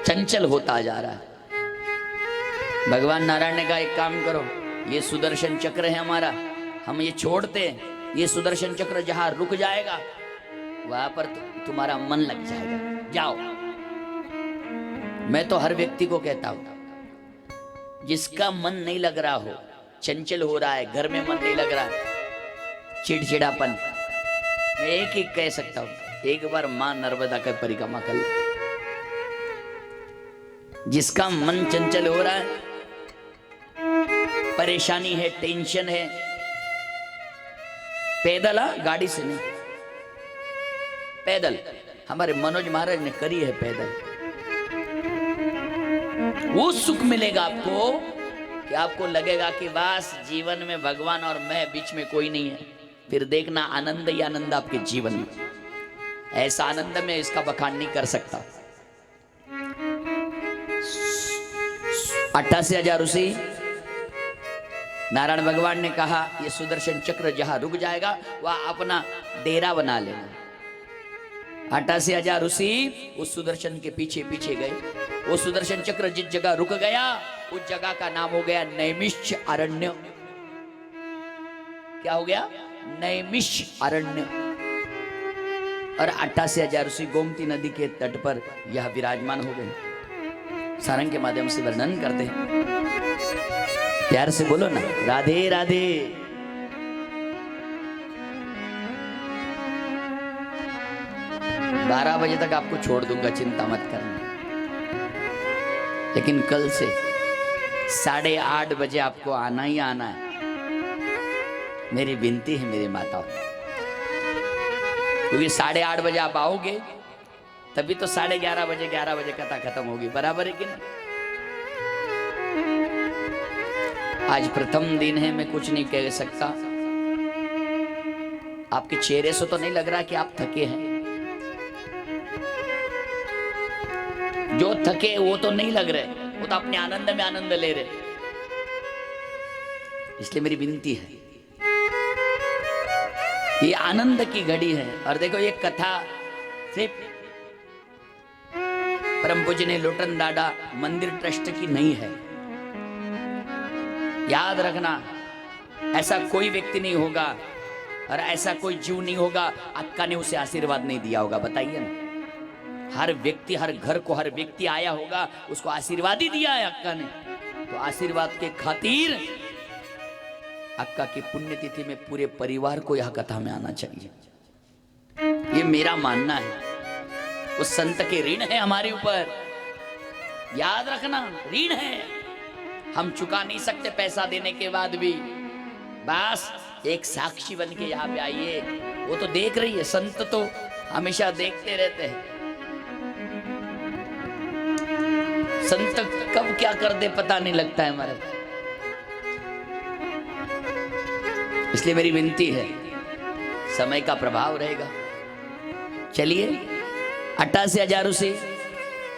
चंचल होता जा रहा है। भगवान नारायण ने कहा एक काम करो, ये सुदर्शन चक्र है हमारा, हम ये छोड़ते हैं, ये सुदर्शन चक्र जहां रुक जाएगा वहां पर तुम्हारा मन लग जाएगा, जाओ। मैं तो हर व्यक्ति को कहता हूं, जिसका मन नहीं लग रहा हो, चंचल हो रहा है, घर में मन नहीं लग रहा है, चिड़चिड़ापन, मैं एक ही कह सकता हूं, एक बार मां नर्मदा का परिक्रमा कर लो। जिसका मन चंचल हो रहा है, परेशानी है, टेंशन है, पैदल, गाड़ी से नहीं, पैदल। हमारे मनोज महाराज ने करी है पैदल। वो सुख मिलेगा आपको कि आपको लगेगा कि बस जीवन में भगवान और मैं, बीच में कोई नहीं है। फिर देखना आनंद ही आनंद आपके जीवन में। ऐसा आनंद में इसका बखान नहीं कर सकता। 88,000 ऋषि, नारायण भगवान ने कहा ये सुदर्शन चक्र जहां रुक जाएगा वह अपना डेरा बना लेना। 88,000 ऋषि उस सुदर्शन के पीछे पीछे गए। वो सुदर्शन चक्र जिस जगह रुक गया उस जगह का नाम हो गया नैमिष्य अरण्य। क्या हो गया? नैमिष्य अरण्य। और 88,000 ऋषि गोमती नदी के तट पर यह विराजमान हो गए। सारंग के माध्यम से वर्णन करते हैं। प्यार से बोलो ना, राधे राधे। 12 बजे तक आपको छोड़ दूंगा, चिंता मत करना। लेकिन कल से 8:30 बजे आपको आना ही आना है। मेरी विनती है मेरी माताओं, क्योंकि 8:30 बजे आप आओगे तभी तो 11:30 बजे कथा खत्म होगी। बराबर है कि नहीं? आज प्रथम दिन है, मैं कुछ नहीं कह सकता। आपके चेहरे से तो नहीं लग रहा कि आप थके हैं। जो थके वो तो नहीं लग रहे, वो तो अपने आनंद में आनंद ले रहे। इसलिए मेरी विनती है, ये आनंद की घड़ी है। और देखो ये कथा सिर्फ परम पूज्य लोटन दादा मंदिर ट्रस्ट की नहीं है। याद रखना, ऐसा कोई व्यक्ति नहीं होगा और ऐसा कोई जीव नहीं होगा अक्का ने उसे आशीर्वाद नहीं दिया होगा। बताइए ना, हर व्यक्ति, हर घर को हर व्यक्ति आया होगा, उसको आशीर्वाद ही दिया है अक्का ने। तो आशीर्वाद के खातिर अक्का की पुण्यतिथि में पूरे परिवार को यह कथा में आना चाहिए। ये मेरा मानना है। उस संत के ऋण है हमारे ऊपर, याद रखना, ऋण है। हम चुका नहीं सकते पैसा देने के बाद भी। बस एक साक्षी बन के यहाँ पे आइए। वो तो देख रही है, संत तो हमेशा देखते रहते हैं। संत कब क्या कर दे पता नहीं लगता है हमारे। इसलिए मेरी विनती है, समय का प्रभाव रहेगा। चलिए, 88,000 ऋषि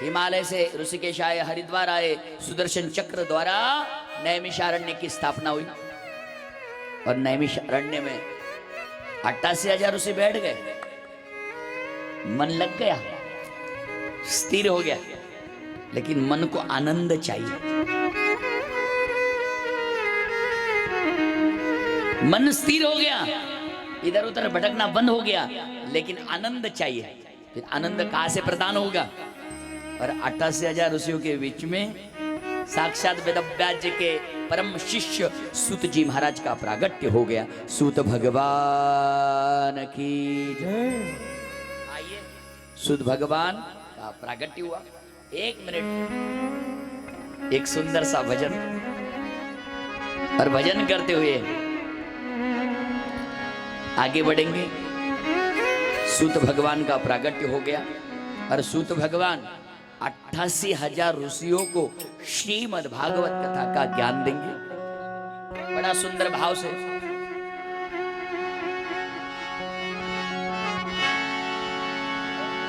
हिमालय से ऋषिकेश आए, हरिद्वार आए। सुदर्शन चक्र द्वारा नैमिषारण्य की स्थापना हुई और नैमिषारण्य में 88,000 ऋषि बैठ गए। मन लग गया, स्थिर हो गया। लेकिन मन को आनंद चाहिए। मन स्थिर हो गया, इधर उधर भटकना बंद हो गया, लेकिन आनंद चाहिए। फिर आनंद कहां से प्रदान होगा? और 88,000 ऋषियों के बीच में साक्षात वेदव्यास जी के परम शिष्य सूत जी महाराज का प्रागट्य हो गया। सूत भगवान की जय। आइए, सूत भगवान का प्रागट्य हुआ। 1 मिनट एक सुंदर सा भजन, और भजन करते हुए आगे बढ़ेंगे। सूत भगवान का प्रागट्य हो गया और सूत भगवान 88,000 ऋषियों को श्रीमद् भागवत कथा का ज्ञान देंगे। बड़ा सुंदर भाव से।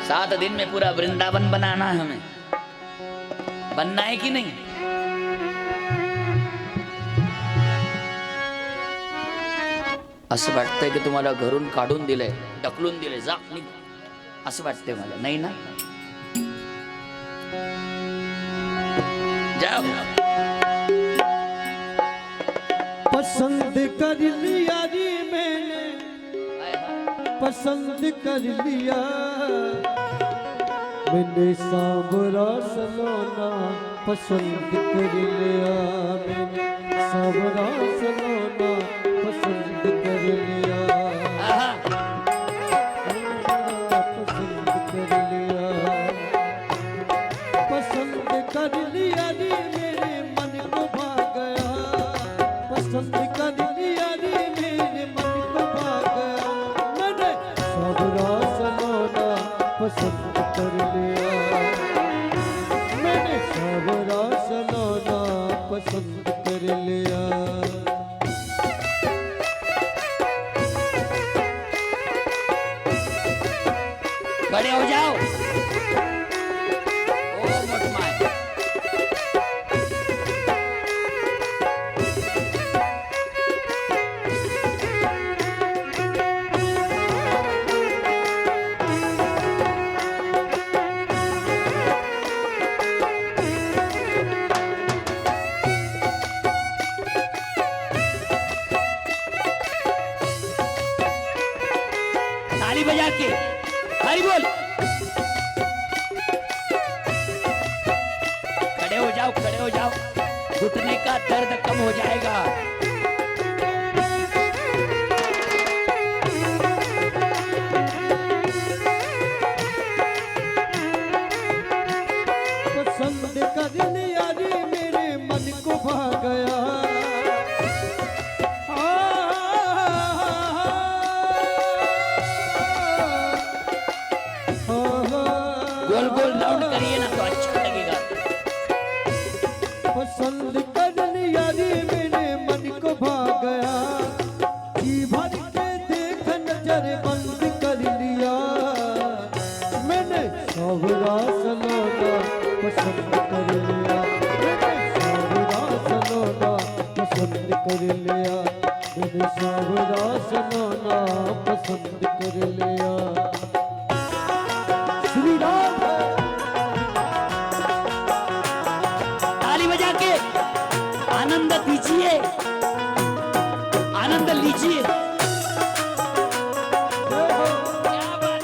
सात दिन में पूरा वृंदावन बनाना है हमें। बनना है कि नहीं? असं वाटतंय की तुम्हाला घरून काढून दिलंय, ढकलून दिले, जा निघ, असं वाटतंय मला, नाही ना? जाओ। पसंद कर लिया रे मैंने, पसंद कर लिया मैंने, सांवरा सलोना पसंद कर लिया मैंने, सांवरा सलोना पसंद कर लिया, पसंद कर लिया, पसंद कर लिया रे मेरे मन को भा गया, पसंद कर लिया रे मेरे मन को भा गया, मैंने सांवरा सलोना पसंद कर लिया, मैंने सांवरा सलोना पसंद कर लिया। खड़े हो जाओ। ओ मोट माय। ताली बजा के हरी बोल। खड़े हो जाओ, खड़े हो जाओ, घुटने का दर्द कम हो जाएगा। पसंद का दिल यारी मेरे मन को भा गया। गोल गोल राउंड करिए ना तो अच्छा लगेगा। पसंद का दिल यारी मेरे मन को भा गया। जी भर के देख नजर बंद कर लिया। मैंने सावरा सलोना पसंद कर लिया। मैंने सावरा सलोना पसंद कर लिया। मैंने सावरा सलोना पसंद कर लिया। श्री राम। ताली बजा के आनंद दीजिए, आनंद लीजिए। क्या बात।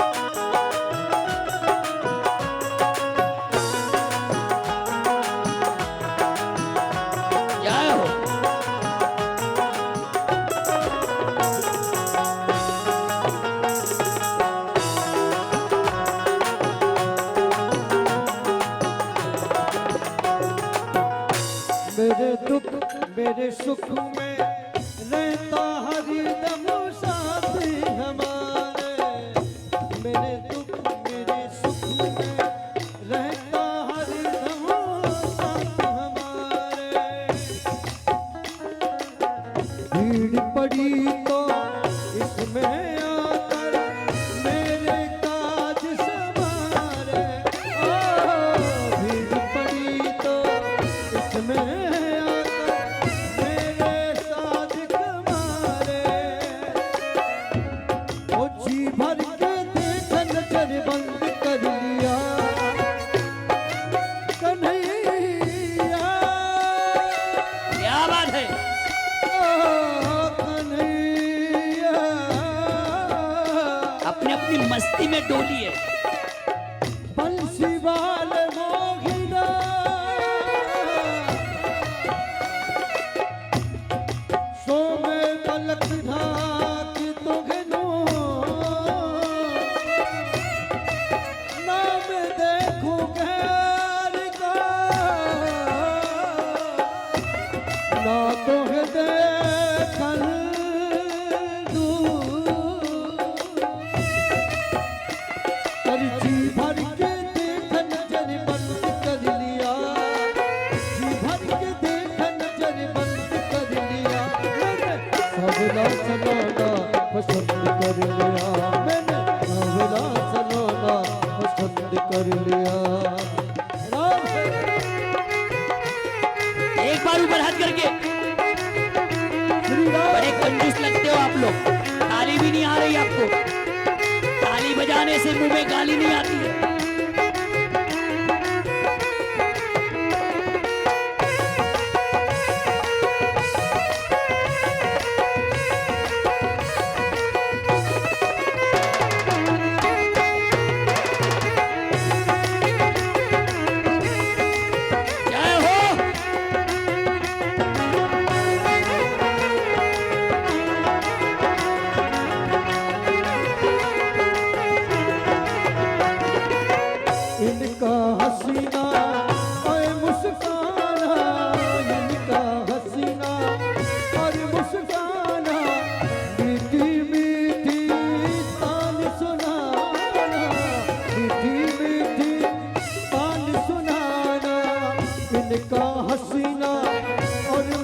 जय हो। मेरे दुख मेरे सुख में रहता हरिदम साथी हमारे। मेरे दुख मेरे सुख में रहता हरिदम साथ हमारे। भीड़ पड़ी तो इसमें आकर मेरे काज संवारे। भीड़ पड़ी तो इसमें भर के देख नजर बंद कर लिया। कन्हैया। क्या बात है। कन्हैया। अपनी अपनी मस्ती में डोलिए। बंसी वाल मोहिना सो में पलक ढाक तुझे ना तो देखल कर जी भर के देख नजर बंद कर लिया। जी भर के देख नजर बंद कर लिया। मैंने सावला सलोना पसंद कर लिया। मैंने सावला सलोना पसंद कर लिया। एक बार ऊपर हाथ करके। बड़े कंजूस लगते हो आप लोग। ताली भी नहीं आ रही आपको। ताली बजाने से मुंह में गाली नहीं आती है। इनका हसीना और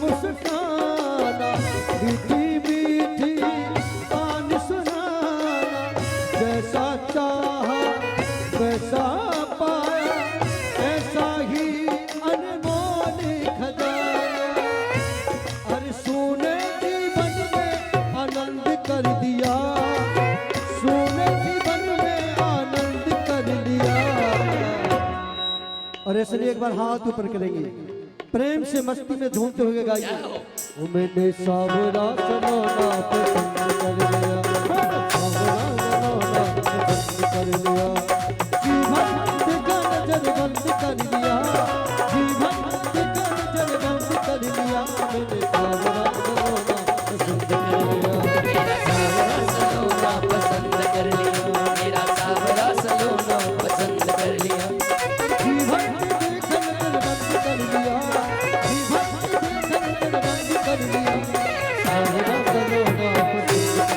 मुस्काना, मीठी मीठी तान सुनाना, जैसा चाहा और ऐसे लिए एक बार हाथ ऊपर करेंगे, प्रेम से मस्ती में झूमते हुए गाइए। ओ मैंने सावरा सलोना पसंद कर लिया, सावरा सलोना पसंद कर लिया, जीवन का नजर बंद कर लिया, जीवन का नजर बंद कर लिया, मैंने सावरा सलोना पसंद कर लिया, मेरा सावरा सलोना पसंद कर लिया, मेरा सावरा सलोना पसंद कर लिया। जीवन का नजर बंद कर लिया, जीवन का नजर बंद कर लिया,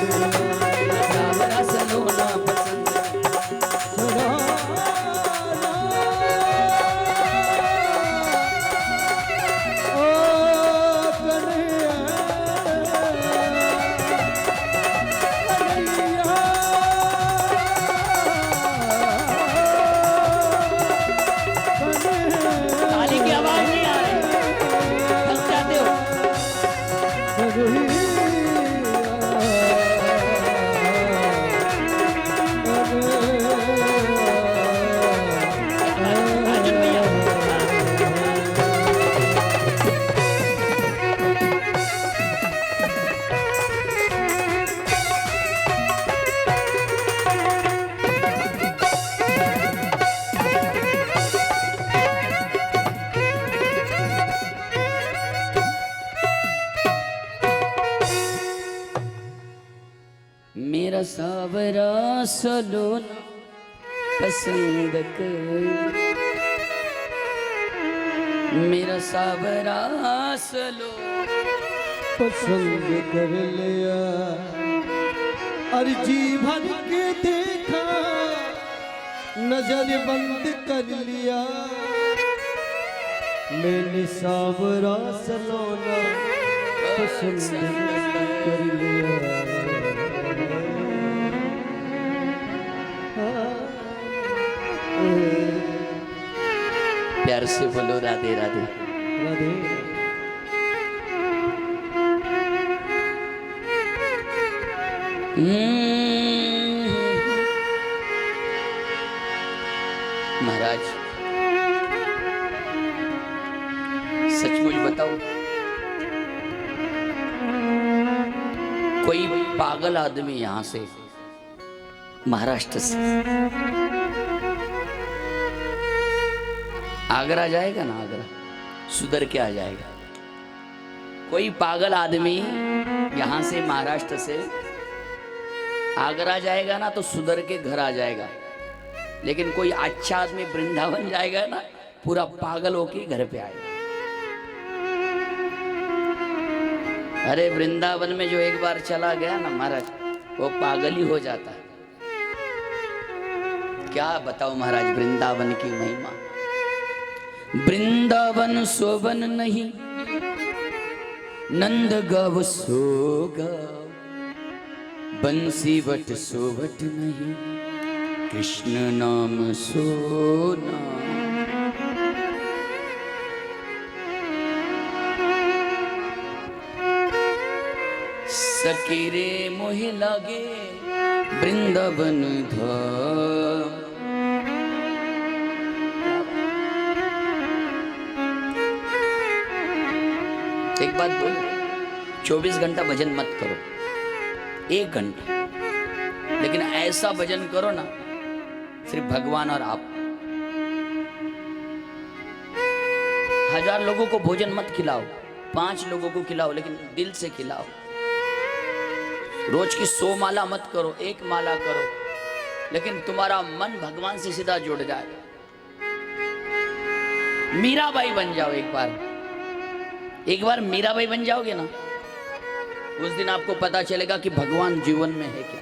सावरा सलोना पसंद कर लिया, सावरा सलोना पसंद ताली की आवाज नहीं आ रही, थक जाते हो। अर्जुन भैया मेरा सावरा सलोना पसंद कर, मेरा सावरा सलोना पसंद कर लिया, अरे जीवन के देखा नजर बंद कर लिया, मैंने सावरा सलोना पसंद कर लिया। प्यार से बोलो राधे राधे। राधे महाराज सचमुच बताओ, कोई पागल आदमी यहां से महाराष्ट्र से आगरा जाएगा ना, आगरा सुधर के आ जाएगा। कोई पागल आदमी यहां से महाराष्ट्र से आगरा जाएगा ना तो सुधर के घर आ जाएगा, लेकिन कोई अच्छा आदमी वृंदावन जाएगा ना पूरा पागल होके घर पे आएगा। अरे वृंदावन में जो एक बार चला गया ना महाराज, वो पागल ही हो जाता है। क्या बताओ महाराज वृंदावन की महिमा। वृंदावन सोवन नहीं, नंद गाव सो गाव, बंसी बट सोवट नहीं, कृष्ण नाम सो नाम। सकीरे मोहि लागे वृंदावन धाम। एक बात बोलो, 24 घंटा भजन मत करो, 1 घंटा, लेकिन ऐसा भजन करो ना सिर्फ भगवान और आप। 1000 लोगों को भोजन मत खिलाओ, 5 लोगों को खिलाओ, लेकिन दिल से खिलाओ। रोज की 100 माला मत करो, 1 माला करो, लेकिन तुम्हारा मन भगवान से सीधा जुड़ जाए। मीराबाई बन जाओ एक बार मीराबाई बन जाओगे ना, उस दिन आपको पता चलेगा कि भगवान जीवन में है क्या,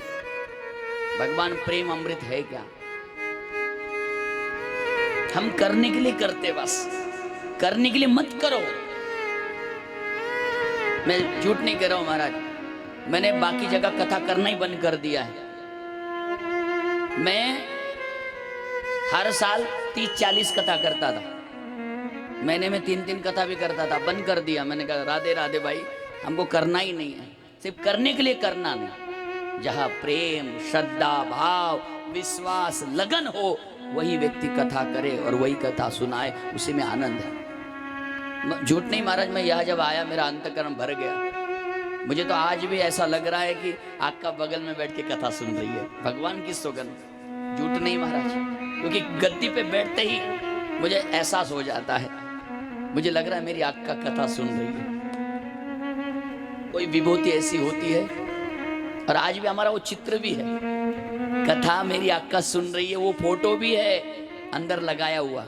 भगवान प्रेम अमृत है क्या। हम करने के लिए करते, बस करने के लिए मत करो। मैं झूठ नहीं कह रहा हूं महाराज, मैंने बाकी जगह कथा करना ही बंद कर दिया है। मैं हर साल 30-40 कथा करता था, महीने में 3-3 कथा भी करता था, बंद कर दिया। मैंने कहा राधे राधे भाई, हमको करना ही नहीं है, सिर्फ करने के लिए करना नहीं। जहां प्रेम, श्रद्धा, भाव, विश्वास, लगन हो वही व्यक्ति कथा करे और वही कथा सुनाए, उसी में आनंद है। झूठ नहीं महाराज, मैं यहाँ जब आया मेरा अंतःकरण भर गया। मुझे तो आज भी ऐसा लग रहा है कि आपका बगल में बैठ के कथा सुन रही है, भगवान की सौगंध। झूठ नहीं महाराज, क्योंकि गद्दी पे बैठते ही मुझे एहसास हो जाता है, मुझे लग रहा है मेरी आँख का कथा सुन रही है। कोई विभूति ऐसी होती है, और आज भी हमारा वो चित्र भी है, कथा मेरी आँख का सुन रही है, वो फोटो भी है अंदर लगाया हुआ।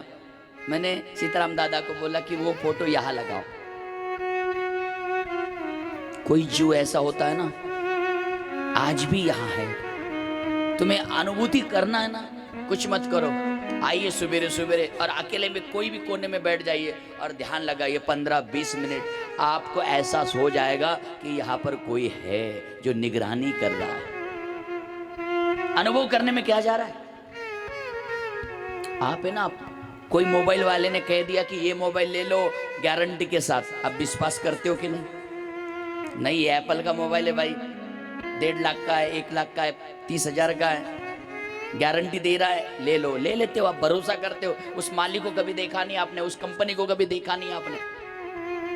मैंने सीताराम दादा को बोला कि वो फोटो यहाँ लगाओ। कोई जीव ऐसा होता है ना, आज भी यहाँ है। तुम्हें अनुभूति करना है ना, कुछ मत करो, आइए सवेरे सवेरे और अकेले में कोई भी कोने में बैठ जाइए और ध्यान लगाइए 15-20 मिनट। आपको एहसास हो जाएगा कि यहाँ पर कोई है जो निगरानी कर रहा है। अनुभव करने में क्या जा रहा है? आप है ना, कोई मोबाइल वाले ने कह दिया कि ये मोबाइल ले लो गारंटी के साथ, आप विश्वास करते हो कि नहीं? नहीं, एप्पल का मोबाइल है भाई, 1.5 लाख का है, 1 लाख का है, 30,000 का है, गारंटी दे रहा है, ले लो। ले लेते हो, आप भरोसा करते हो। उस मालिक को कभी देखा नहीं आपने, उस कंपनी को कभी देखा नहीं आपने।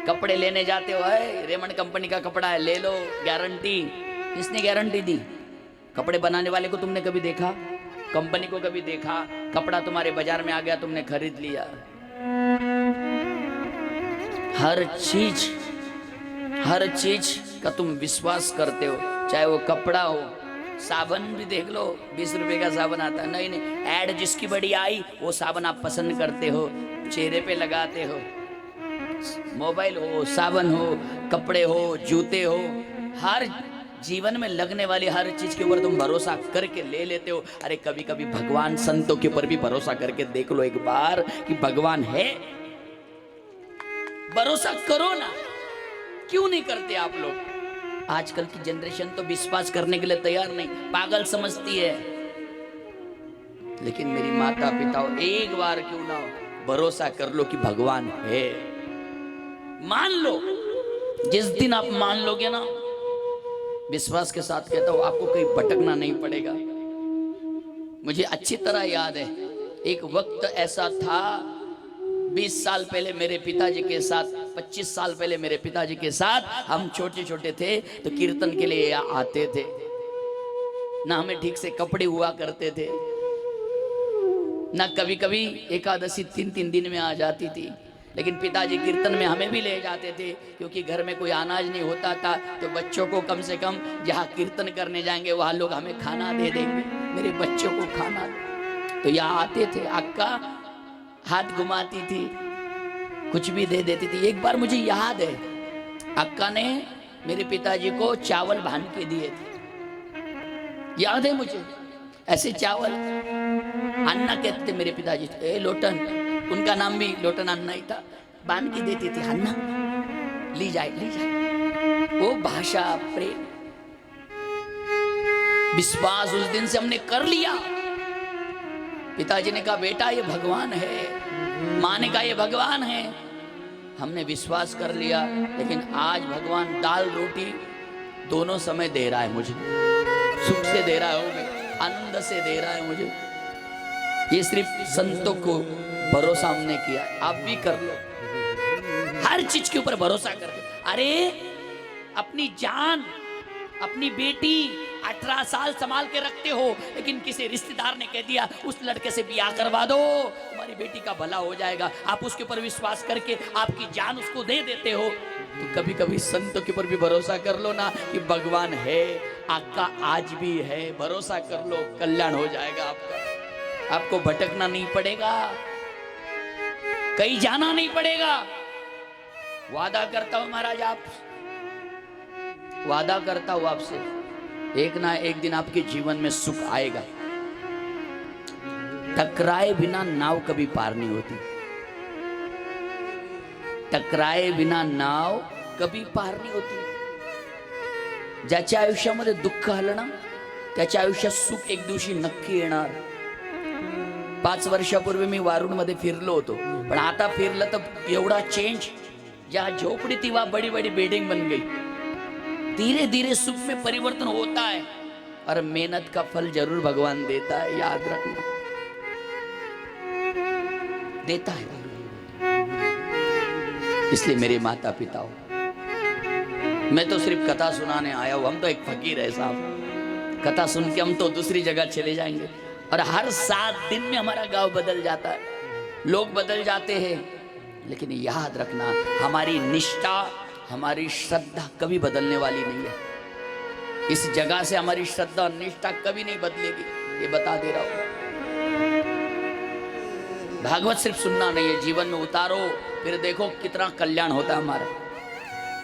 कपड़े लेने जाते हो, है रेमंड कंपनी का कपड़ा है, ले लो गारंटी। किसने गारंटी दी? कपड़े बनाने वाले को तुमने कभी देखा? कंपनी को कभी देखा? कपड़ा तुम्हारे बाजार में आ गया, तुमने खरीद लिया। हर चीज का तुम विश्वास करते हो, चाहे वो कपड़ा हो। साबन भी देख लो, 20 रुपए का साबन आता है। नहीं, ऐड जिसकी बड़ी आई वो साबन आप पसंद करते हो, चेहरे पे लगाते हो। मोबाइल हो, साबन हो, कपड़े हो, जूते हो, हर जीवन में लगने वाली हर चीज के ऊपर तुम भरोसा करके ले लेते हो। अरे कभी कभी भगवान संतों के ऊपर भी भरोसा करके देख लो एक बार कि भगवान है। भरोसा करो ना, क्यों नहीं करते आप लोग? आजकल की जनरेशन तो विश्वास करने के लिए तैयार नहीं, पागल समझती है। लेकिन मेरी माता पिता हो, एक बार क्यों ना हो, भरोसा कर लो कि भगवान है। मान लो, जिस दिन आप मान लोगे ना, विश्वास के साथ कहता हूं, आपको कहीं भटकना नहीं पड़ेगा। मुझे अच्छी तरह याद है, एक वक्त ऐसा था 20 साल पहले मेरे पिताजी के साथ, 25 साल पहले मेरे पिताजी के साथ हम छोटे छोटे थे तो कीर्तन के लिए आते थे ना। हमें ठीक से कपड़े हुआ करते थे ना, कभी कभी एकादशी 3-3 दिन में आ जाती थी। लेकिन पिताजी कीर्तन में हमें भी ले जाते थे, क्योंकि घर में कोई अनाज नहीं होता था, तो बच्चों को कम से कम जहाँ कीर्तन करने जाएंगे वहाँ लोग हमें खाना दे देंगे, मेरे बच्चों को खाना। तो यहाँ आते थे, अक्का हाथ घुमाती थी, कुछ भी दे देती थी। एक बार मुझे याद है, अक्का ने मेरे पिताजी को चावल बांध के दिए थे, याद है मुझे। ऐसे चावल अन्ना कहते थे मेरे पिताजी, ए लोटन, उनका नाम भी लोटन अन्ना ही था, बांध के देती थी, अन्ना ली जाए ली जाए। वो भाषा, प्रेम, विश्वास उस दिन से हमने कर लिया। पिताजी ने कहा बेटा ये भगवान है, माँ ने कहा ये भगवान है, हमने विश्वास कर लिया। लेकिन आज भगवान दाल रोटी दोनों समय दे रहा है मुझे, सुख से दे रहा है, वो आनंद से दे रहा है मुझे। ये सिर्फ संतों को भरोसा हमने किया, आप भी कर लो, हर चीज के ऊपर भरोसा कर लो। अरे अपनी जान, अपनी बेटी 18 साल संभाल के रखते हो, लेकिन किसी रिश्तेदार ने कह दिया उस लड़के से ब्याह करवा दो, तुम्हारी बेटी का भला हो जाएगा, आप उसके ऊपर विश्वास करके आपकी जान उसको दे देते हो। तो कभी कभी संतों के ऊपर भी भरोसा कर लो ना कि भगवान है, आपका आज भी है, भरोसा कर लो, कल्याण हो जाएगा आपका। आपको भटकना नहीं पड़ेगा, कहीं जाना नहीं पड़ेगा। वादा करता हूं महाराज, आप वादा करता हूं आपसे, एक ना एक दिन आपके जीवन में सुख आएगा। टकराए बिना नाव कभी पार नहीं होती, टकराए बिना नाव कभी पार नाही होती। ज्याच्या आयुष्यामध्ये दुःख आलं ना, त्याच्या आयुष्यात सुख एक दिवशी नक्की येणार। 5 वर्षापूर्वी मी वारूडमध्ये फिरलो होतो, पण आता फिरलं तर एवढा चेंज, जहाँ झोपड़ी थी वहां बड़ी बड़ी बिल्डिंग बन गई। धीरे धीरे सुख में परिवर्तन होता है, और मेहनत का फल जरूर भगवान देता है, याद रखना। देता है। इसलिए मेरे माता पिताओं, मैं तो सिर्फ कथा सुनाने आया हूं, हम तो एक फकीर है साहब। कथा सुन के हम तो दूसरी जगह चले जाएंगे। और हर 7 दिन में हमारा गांव बदल जाता है, लोग बदल जाते हैं, लेकिन याद रखना हमारी निष्ठा, हमारी श्रद्धा कभी बदलने वाली नहीं है। इस जगह से हमारी श्रद्धा और निष्ठा कभी नहीं बदलेगी, ये बता दे रहा हूं। भागवत सिर्फ सुनना नहीं है, जीवन में उतारो, फिर देखो कितना कल्याण होता है हमारा।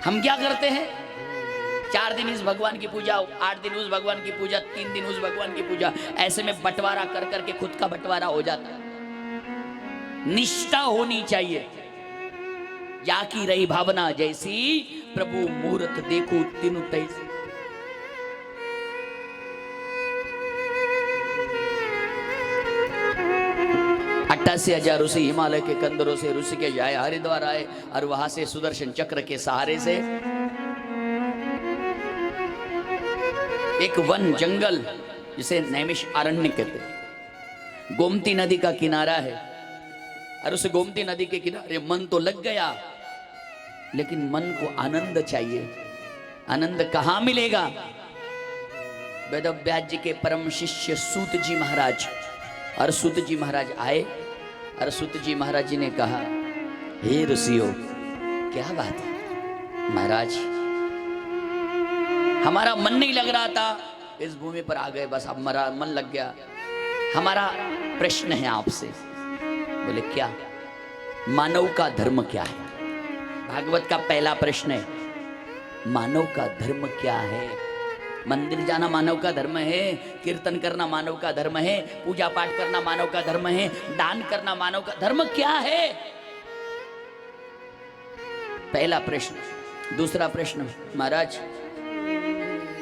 हम क्या करते हैं, 4 दिन इस भगवान की पूजा, 8 दिन उस भगवान की पूजा, 3 दिन उस भगवान की पूजा, ऐसे में बंटवारा कर करके खुद का बंटवारा हो जाता है। निष्ठा होनी चाहिए। या की रही भावना जैसी, प्रभु मूर्त देखो तीनों तैसी। 88,000 ऋषि हिमालय के कंदरों से ऋषिकेश आए, हरिद्वार आए, और वहां से सुदर्शन चक्र के सहारे से एक वन जंगल, जिसे नैमिष अरण्य कहते हैं, गोमती नदी का किनारा है। और उस गोमती नदी के किनारे मन तो लग गया, लेकिन मन को आनंद चाहिए। आनंद कहां मिलेगा? वेदव्यास जी के परम शिष्य सूत जी महाराज, और सूत जी महाराज आए, और सूत जी महाराज जी ने कहा, हे ऋषियों, क्या बात है महाराज, हमारा मन नहीं लग रहा था, इस भूमि पर आ गए, बस अब हमारा मन लग गया। हमारा प्रश्न है आपसे। बोले क्या? मानव का धर्म क्या है? भागवत का पहला प्रश्न है, मानव का धर्म क्या है? मंदिर जाना मानव का धर्म है, कीर्तन करना मानव का धर्म है, पूजा पाठ करना मानव का धर्म है, दान करना मानव का धर्म क्या है? पहला प्रश्न। दूसरा प्रश्न, महाराज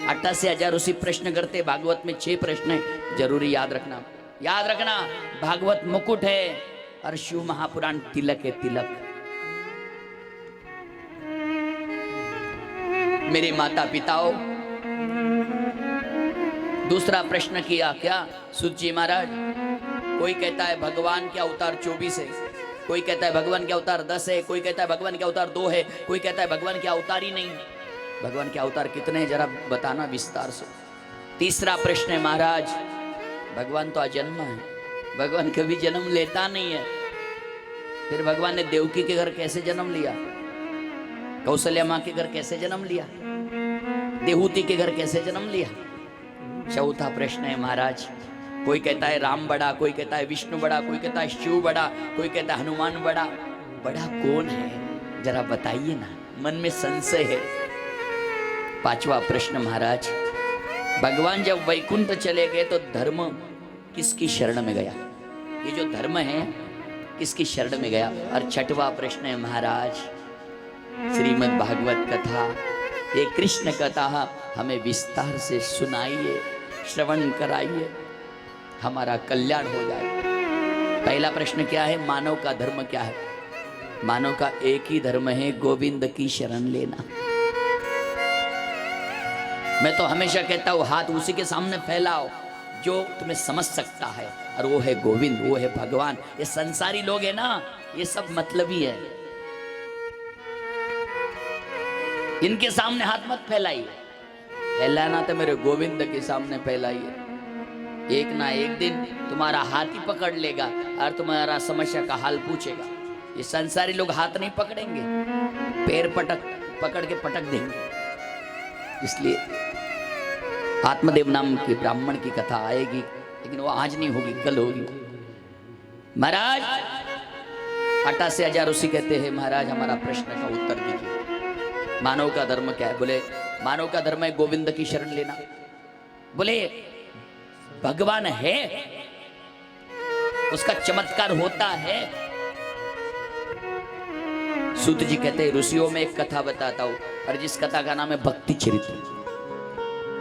88,000 ऋषि प्रश्न करते, भागवत में 6 प्रश्न है, जरूरी याद रखना। याद रखना, भागवत मुकुट है और शिव महापुराण तिलक है, तिलक। मेरे माता पिताओं, दूसरा प्रश्न किया, क्या सूत जी महाराज? कोई कहता है भगवान के अवतार 24 है, कोई कहता है भगवान के अवतार 10 है, कोई कहता है भगवान के अवतार 2 है, कोई कहता है भगवान के अवतार ही नहीं। भगवान के अवतार कितने हैं, जरा बताना विस्तार से। तीसरा प्रश्न है, महाराज भगवान तो अजन्मा है, भगवान कभी जन्म लेता नहीं है, फिर भगवान ने देवकी के घर कैसे जन्म लिया? कौशल्या माँ के घर कैसे जन्म लिया? देहूति के घर कैसे जन्म लिया? चौथा प्रश्न है, महाराज कोई कहता है राम बड़ा, कोई कहता है विष्णु बड़ा, कोई कहता है शिव बड़ा, कोई कहता है हनुमान बड़ा। बड़ा कौन है, जरा बताइए ना, मन में संशय है। पांचवा प्रश्न, महाराज भगवान जब वैकुंठ चले गए तो धर्म किसकी शरण में गया? ये जो धर्म है किसकी शरण में गया? और छठवा प्रश्न है, महाराज श्रीमद् भागवत कथा, ये कृष्ण कथा हमें विस्तार से सुनाइए, श्रवण कराइए, हमारा कल्याण हो जाए। पहला प्रश्न क्या है, मानव का धर्म क्या है? मानव का एक ही धर्म है, गोविंद की शरण लेना। मैं तो हमेशा कहता हूं, हाथ उसी के सामने फैलाओ जो तुम्हें समझ सकता है, और वो है गोविंद, वो है भगवान। ये संसारी लोग है ना, ये सब मतलबी है, इनके सामने हाथ मत फैलाइए। फैलाना तो मेरे गोविंद के सामने फैलाइए। एक ना एक दिन तुम्हारा हाथ ही पकड़ लेगा और तुम्हारा समस्या का हाल पूछेगा। ये संसारी लोग हाथ नहीं पकड़ेंगे, पैर पकड़ के पटक देंगे। इसलिए आत्मदेव नाम के ब्राह्मण की कथा आएगी, लेकिन वो आज नहीं होगी, कल होगी। महाराज 88,000 ऋषि कहते हैं, महाराज हमारा प्रश्न का उत्तर दीजिए, मानव का धर्म क्या है? बोले मानव का धर्म है गोविंद की शरण लेना। बोले भगवान है, उसका चमत्कार होता है? सूत जी कहते हैं, ऋषियों में एक कथा बताता हूं, और जिस कथा का नाम है भक्ति चरित्र।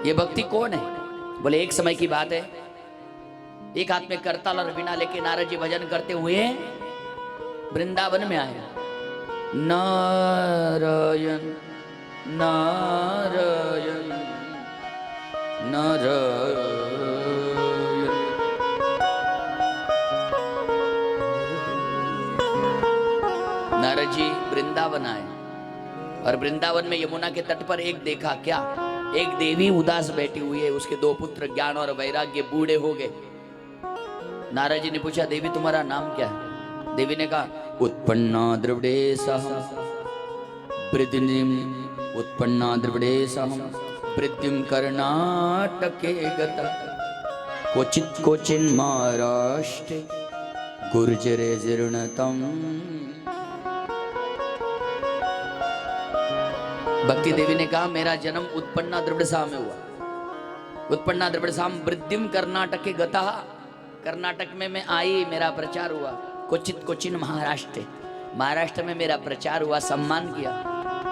ये भक्ति कौन है? बोले एक समय की बात है, एक हाथ में करताल और वीणा लेके नारद जी भजन करते हुए वृंदावन में आए। नारायण नारायण नारायण, नारद जी वृंदावन आए और वृंदावन में यमुना के तट पर एक देखा क्या, एक देवी उदास बैठी हुई है, उसके दो पुत्र ज्ञान और वैराग्य बूढ़े हो गए। नारद जी ने पूछा, देवी तुम्हारा नाम क्या है? देवी ने कहा, उत्पन्ना द्रविड़ेशः वृद्धिं, उत्पन्ना द्रविड़ेशः वृद्धिं कर्णाटके गता, क्वचित् क्वचिन् महाराष्ट्रे गुर्जरे जीर्णतम्। भक्ति देवी ने कहा, मेरा जन्म उत्पन्ना द्रविड़सा में हुआ। उत्पन्ना द्रविड़साम वृद्धिम कर्नाटक के गता, कर्नाटक में मैं आई, मेरा प्रचार हुआ। क्वचित क्वचिन महाराष्ट्र, महाराष्ट्र में मेरा प्रचार हुआ, सम्मान किया।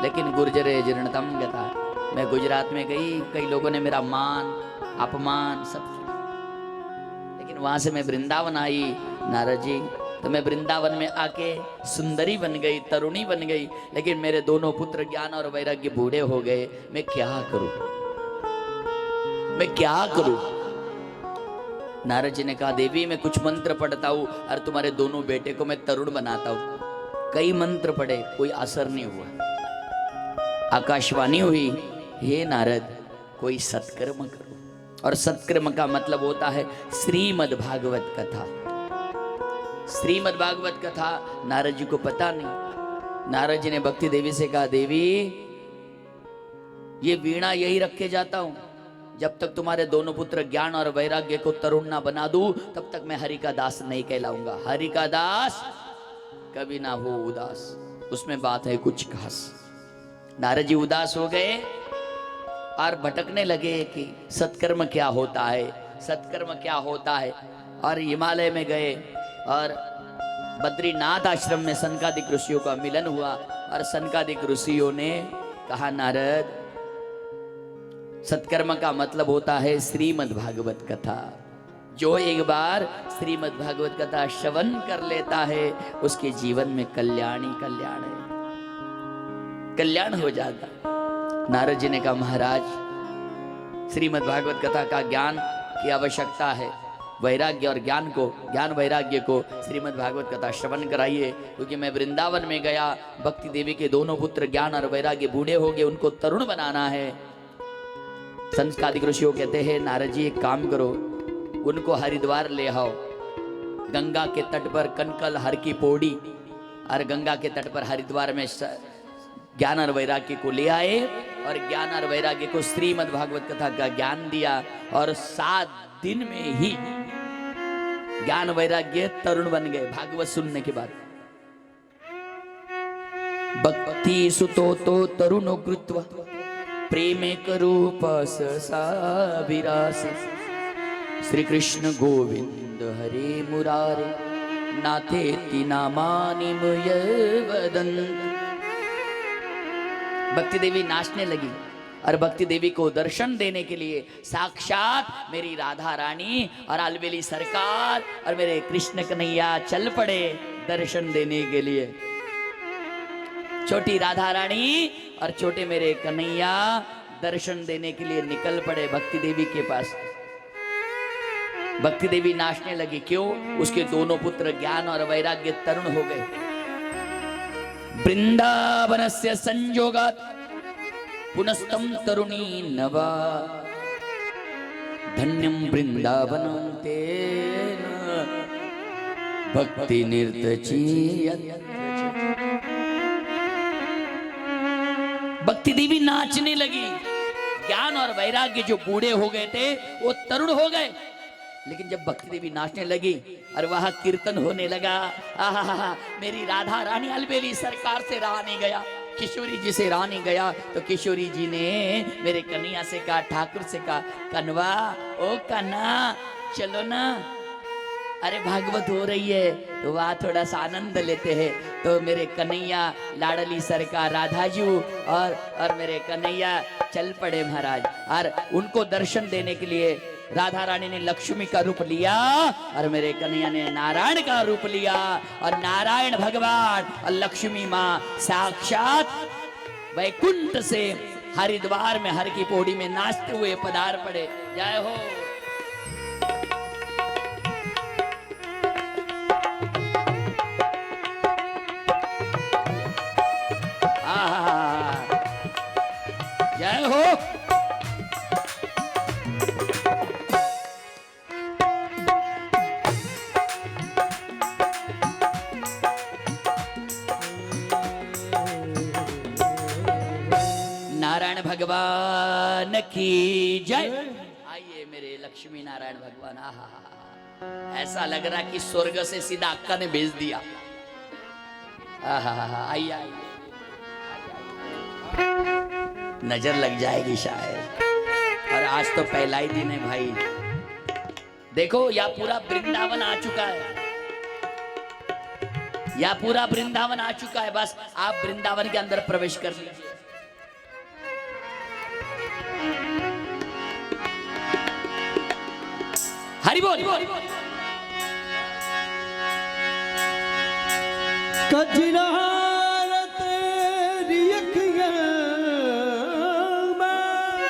लेकिन गुर्जरे जीर्णतम गता, मैं गुजरात में गई, कई लोगों ने मेरा मान अपमान सब, लेकिन वहां से मैं वृंदावन आई नारद जी, तो मैं वृंदावन में आके सुंदरी बन गई, तरुणी बन गई, लेकिन मेरे दोनों पुत्र ज्ञान और वैराग्य बूढ़े हो गए। मैं क्या करूं, मैं क्या करूं? नारद जी ने कहा, देवी मैं कुछ मंत्र पढ़ता हूं और तुम्हारे दोनों बेटे को मैं तरुण बनाता हूं। कई मंत्र पढ़े, कोई असर नहीं हुआ। आकाशवाणी हुई, हे नारद कोई सत्कर्म करो। और सत्कर्म का मतलब होता है श्रीमद् भागवत कथा। श्रीमद् भागवत कथा नारद जी को पता नहीं। नारद जी ने भक्ति देवी से कहा, देवी ये वीणा यही रख के जाता हूं, जब तक तुम्हारे दोनों पुत्र ज्ञान और वैराग्य को तरुण ना बना दूं, तब तक मैं हरि का दास नहीं कहलाऊंगा। हरि का दास कभी ना हो उदास, उसमें बात है कुछ खास। नारद जी उदास हो गए और भटकने लगे कि सत्कर्म क्या होता है, सत्कर्म क्या होता है। और हिमालय में गए और बद्रीनाथ आश्रम में सनकादिक ऋषियों का मिलन हुआ और सनकादिक ऋषियों ने कहा, नारद सत्कर्म का मतलब होता है श्रीमद् भागवत कथा। जो एक बार श्रीमद् भागवत कथा श्रवण कर लेता है, उसके जीवन में कल्याण ही कल्याण है, कल्याण हो जाता। नारद जी ने कहा, महाराज श्रीमद् भागवत कथा का ज्ञान की आवश्यकता है, वैराग्य और ज्ञान को, ज्ञान वैराग्य को श्रीमद् भागवत कथा श्रवण कराइए। क्योंकि मैं वृंदावन में गया, भक्ति देवी के दोनों पुत्र ज्ञान और वैराग्य बूढ़े हो गए, उनको तरुण बनाना है। संस्कादिक ऋषियों कहते हैं, नारद जी एक काम करो, उनको हरिद्वार ले आओ, गंगा के तट पर कनकल हर की पौड़ी, और गंगा के तट पर हरिद्वार में ज्ञान और वैराग्य को ले आए और ज्ञान और वैराग्य को श्रीमद् भागवत कथा का ज्ञान दिया और 7 दिन में ही ज्ञान वैराग्य तरुण बन गए भागवत सुनने के बाद। भक्ति सुतो तो तरुणो कृत्वा प्रेमे करूप विरास, श्री कृष्ण गोविंद हरे मुरारे नाथेति नामानि वदन्ति। भक्ति देवी नाचने लगी और भक्ति देवी को दर्शन देने के लिए साक्षात मेरी राधा रानी और अलबेली सरकार और मेरे कृष्ण कन्हैया चल पड़े दर्शन देने के लिए। छोटी राधा रानी और छोटे मेरे कन्हैया दर्शन देने के लिए निकल पड़े भक्ति देवी के पास। भक्ति देवी नाचने लगी, क्यों? उसके दोनों पुत्र ज्ञान और वैराग्य तरुण हो गए। वृंदावनस्य संयोगात् पुनस्तम तरुणी नवा, धन्यम वृंदावनं तेन भक्ति निर्दचीयत। भक्ति देवी नाचने लगी, ज्ञान और वैराग्य जो बूढ़े हो गए थे वो तरुण हो गए। लेकिन जब भक्ति देवी नाचने लगी और वहां कीर्तन होने लगा, आहा मेरी राधा रानी अलबेली सरकार से रहा नहीं गया, किशोरी जी से रहा नहीं गया, तो किशोरी जी ने मेरे कन्हैया से कहा, ठाकुर से कहा, कनवा ओ कन्हा चलो ना, अरे भागवत हो रही है तो वहाँ थोड़ा सा आनंद लेते हैं। तो मेरे कन्हैया लाडली सरकार राधा जी और मेरे कन्हैया चल पड़े महाराज, और उनको दर्शन देने के लिए राधा रानी ने लक्ष्मी का रूप लिया और मेरे कन्हैया ने नारायण का रूप लिया, और नारायण भगवान और लक्ष्मी माँ साक्षात वैकुंठ से हरिद्वार में हर की पौड़ी में नाचते हुए पधार पड़े। जय हो। भगवान की जय। आइए मेरे लक्ष्मी नारायण भगवान। आहा, ऐसा लग रहा कि स्वर्ग से सीधा अक्का ने भेज दिया। आहा, आइए आइए, नजर लग जाएगी शायद। और आज तो पहला ही दिन है भाई। देखो या पूरा वृंदावन आ चुका है, या पूरा वृंदावन आ चुका है। बस आप वृंदावन के अंदर प्रवेश कर लीजिए। हरि बोल। कजरार तेरी अखियां में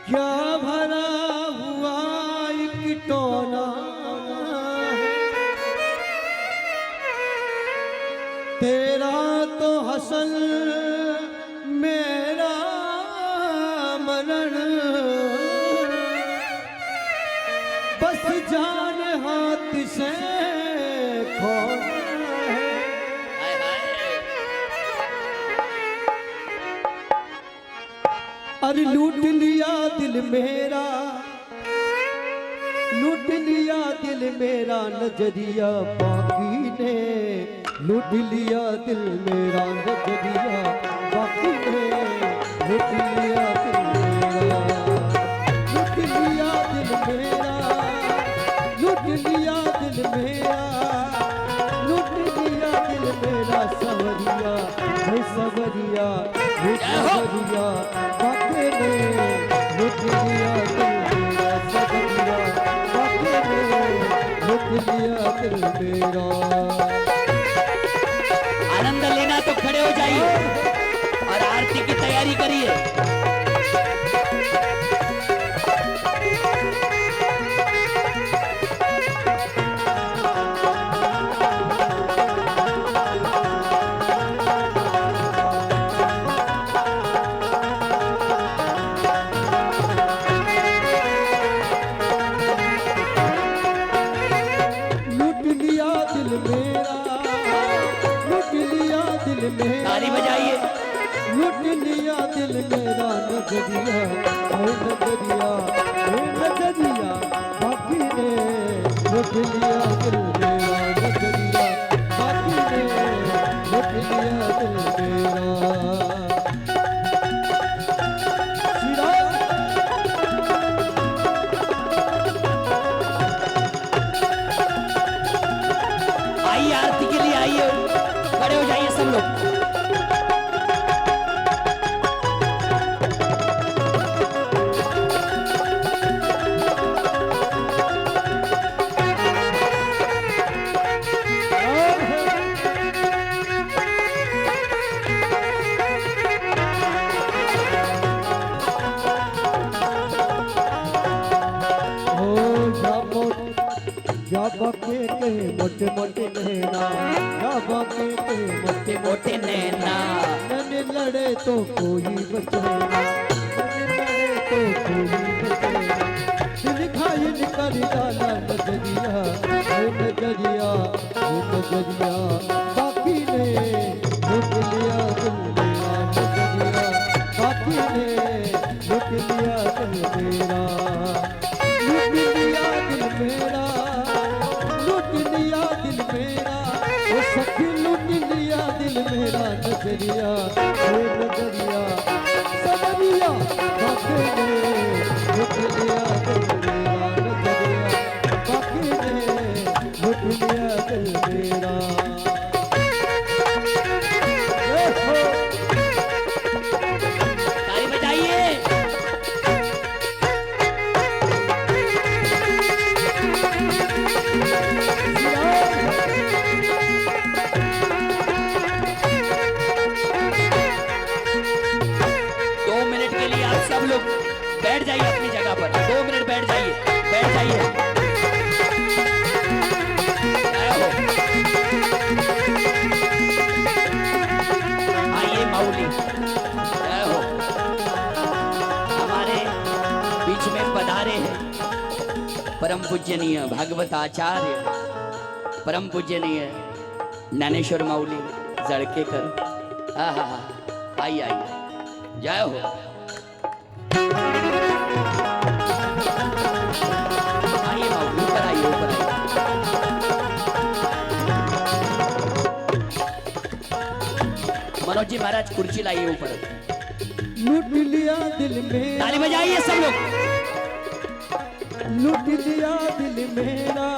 क्या भरा हुआ एक टोना है। तेरा तो हसन मेरा मरण, बस जान हाथ से खोना है। हाय हाय। अरे लूट लिया दिल मेरा, लूट लिया दिल मेरा नजरिया बाकी ने। लूट लिया दिल मेरा नजरिया बाकी ने। लूट लिया दिल मेरा, लूट लिया दिल मेरा, लूट लिया दिल मेरा, लूट लिया दिल मेरा। सवरिया हे सवरिया हे सवरिया बाकी ने। लूट लिया दिल मेरा सवरिया बाकी ने। लूट लिया दिल मेरा। आनंद लेना तो खड़े हो जाइए और आरती की तैयारी करिए। लूट लिया दिल मेरा, लूट लिया दिल मेरा। ताली बजाइए। लूट लिया दिल मेरा नजरिया है नजरिया है नजरिया बाकी ने। लूट लिया दिल मेरा नजरिया बाकी ने। लूट लिया दिल मेरा। आइए आरती के लिए आइए, खड़े हो जाइए सब लोग। बाके के मोटे मोटे नैना, बाके के मोटे मोटे नैना। मैंने लड़े तो कोई बचे ना, मैंने लड़े तो कोई बचे ना। दिल घायल कर डाला नजरिया है नजरिया है नजरिया बाकी ने। लूट लिया दिल मेरा नजरिया बाकी ने। लूट लिया दिल मेरा, लूट लिया दिल मेरा, लूट लिया दिल मेरा। ओ सखी लूट लिया दिल मेरा नजरिया है नजरिया सवरिया बाकी ने। लूट लिया दिल मेरा नजरिया बाकी ने। लूट लिया दिल मेरा। ताली बजाइए। 2 मिनट के लिए आप सब लोग बैठ जाइए अपनी जगह पर। 2 मिनट बैठ जाइए, बैठ जाइए। जय हो। आइए माऊली, जय हो। हमारे बीच में पधारे हैं परम पूजनीय भागवत आचार्य, परम पूजनीय ज्ञानेश्वर माऊली जड़केकर। हाँ हाँ हाँ, आइए आइए, जय हो। आइए बाबू, ऊपर आइए, ऊपर आइए। मनोज जी महाराज कुर्सी लाइए ऊपर। लूट लिया दिल मेरा, ताली बजाइए सब लोग। लूट लिया दिल मेरा,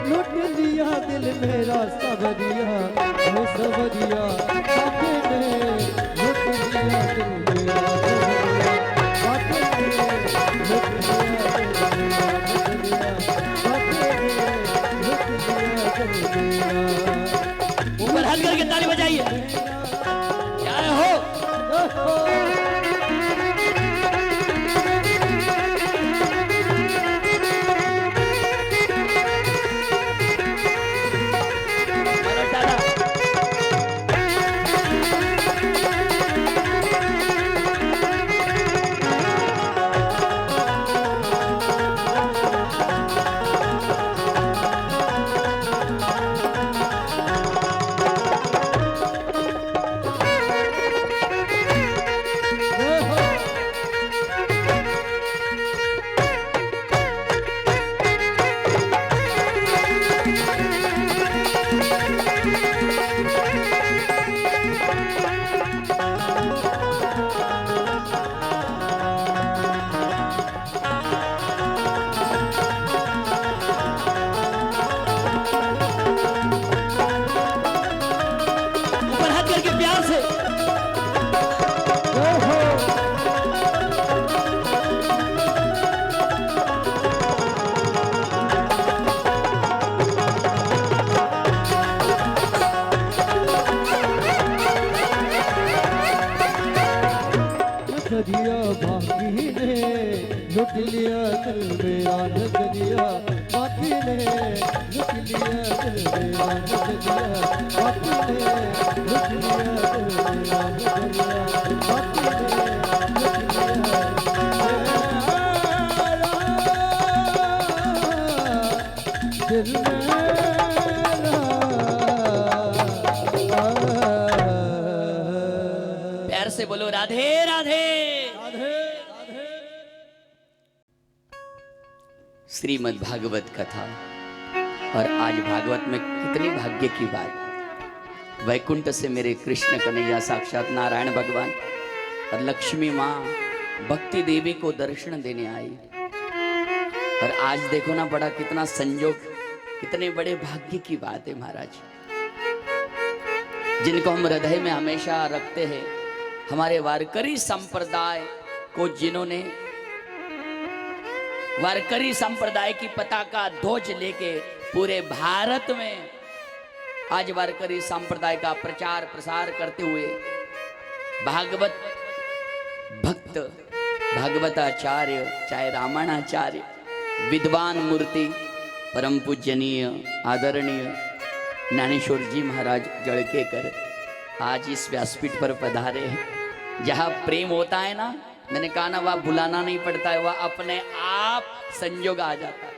लूट लिया दिल मेरा सबरिया, ओ सबरिया बाटे ने लूट लिया दिल मेरा, बाटे ने लूट लिया दिल मेरा, बाटे ने लूट लिया दिल मेरा। ऊपर हाथ करके ताली बजाइए। जय हो। मनोज दादा, ऊपर हाथ करके प्यार से। नजरिया बाकी ने लुट लिया दिल मेरा, नजरिया बाकी ने लुट लिया दिल मेरा, नजरिया बाकी ने लुट लिया दिल मेरा, नजरिया बाकी ने लुट लिया दिल मेरा। प्यार से बोलो राधे राधे। श्रीमद् भागवत कथा। और आज भागवत में कितनी भाग्य की बात, वैकुंठ से मेरे कृष्ण कन्हैया साक्षात नारायण भगवान और लक्ष्मी माँ भक्ति देवी को दर्शन देने आई। और आज देखो ना, बड़ा कितना संयोग, कितने बड़े भाग्य की बात है महाराज, जिनको हम हृदय में हमेशा रखते हैं। हमारे वारकरी संप्रदाय को जिन्होंने वारकरी संप्रदाय की पताका ध्वज लेके पूरे भारत में आज वारकरी संप्रदाय का प्रचार प्रसार करते हुए भागवत भक्त, भागवताचार्य, चाहे रामायणाचार्य, विद्वान मूर्ति, परम पूजनीय आदरणीय ज्ञानेश्वर जी महाराज जड़केकर आज इस व्यासपीठ पर पधारे हैं। जहाँ प्रेम होता है ना, मैंने कहा ना, वह बुलाना नहीं पड़ता है, वह अपने आप संयोग आ जाता है।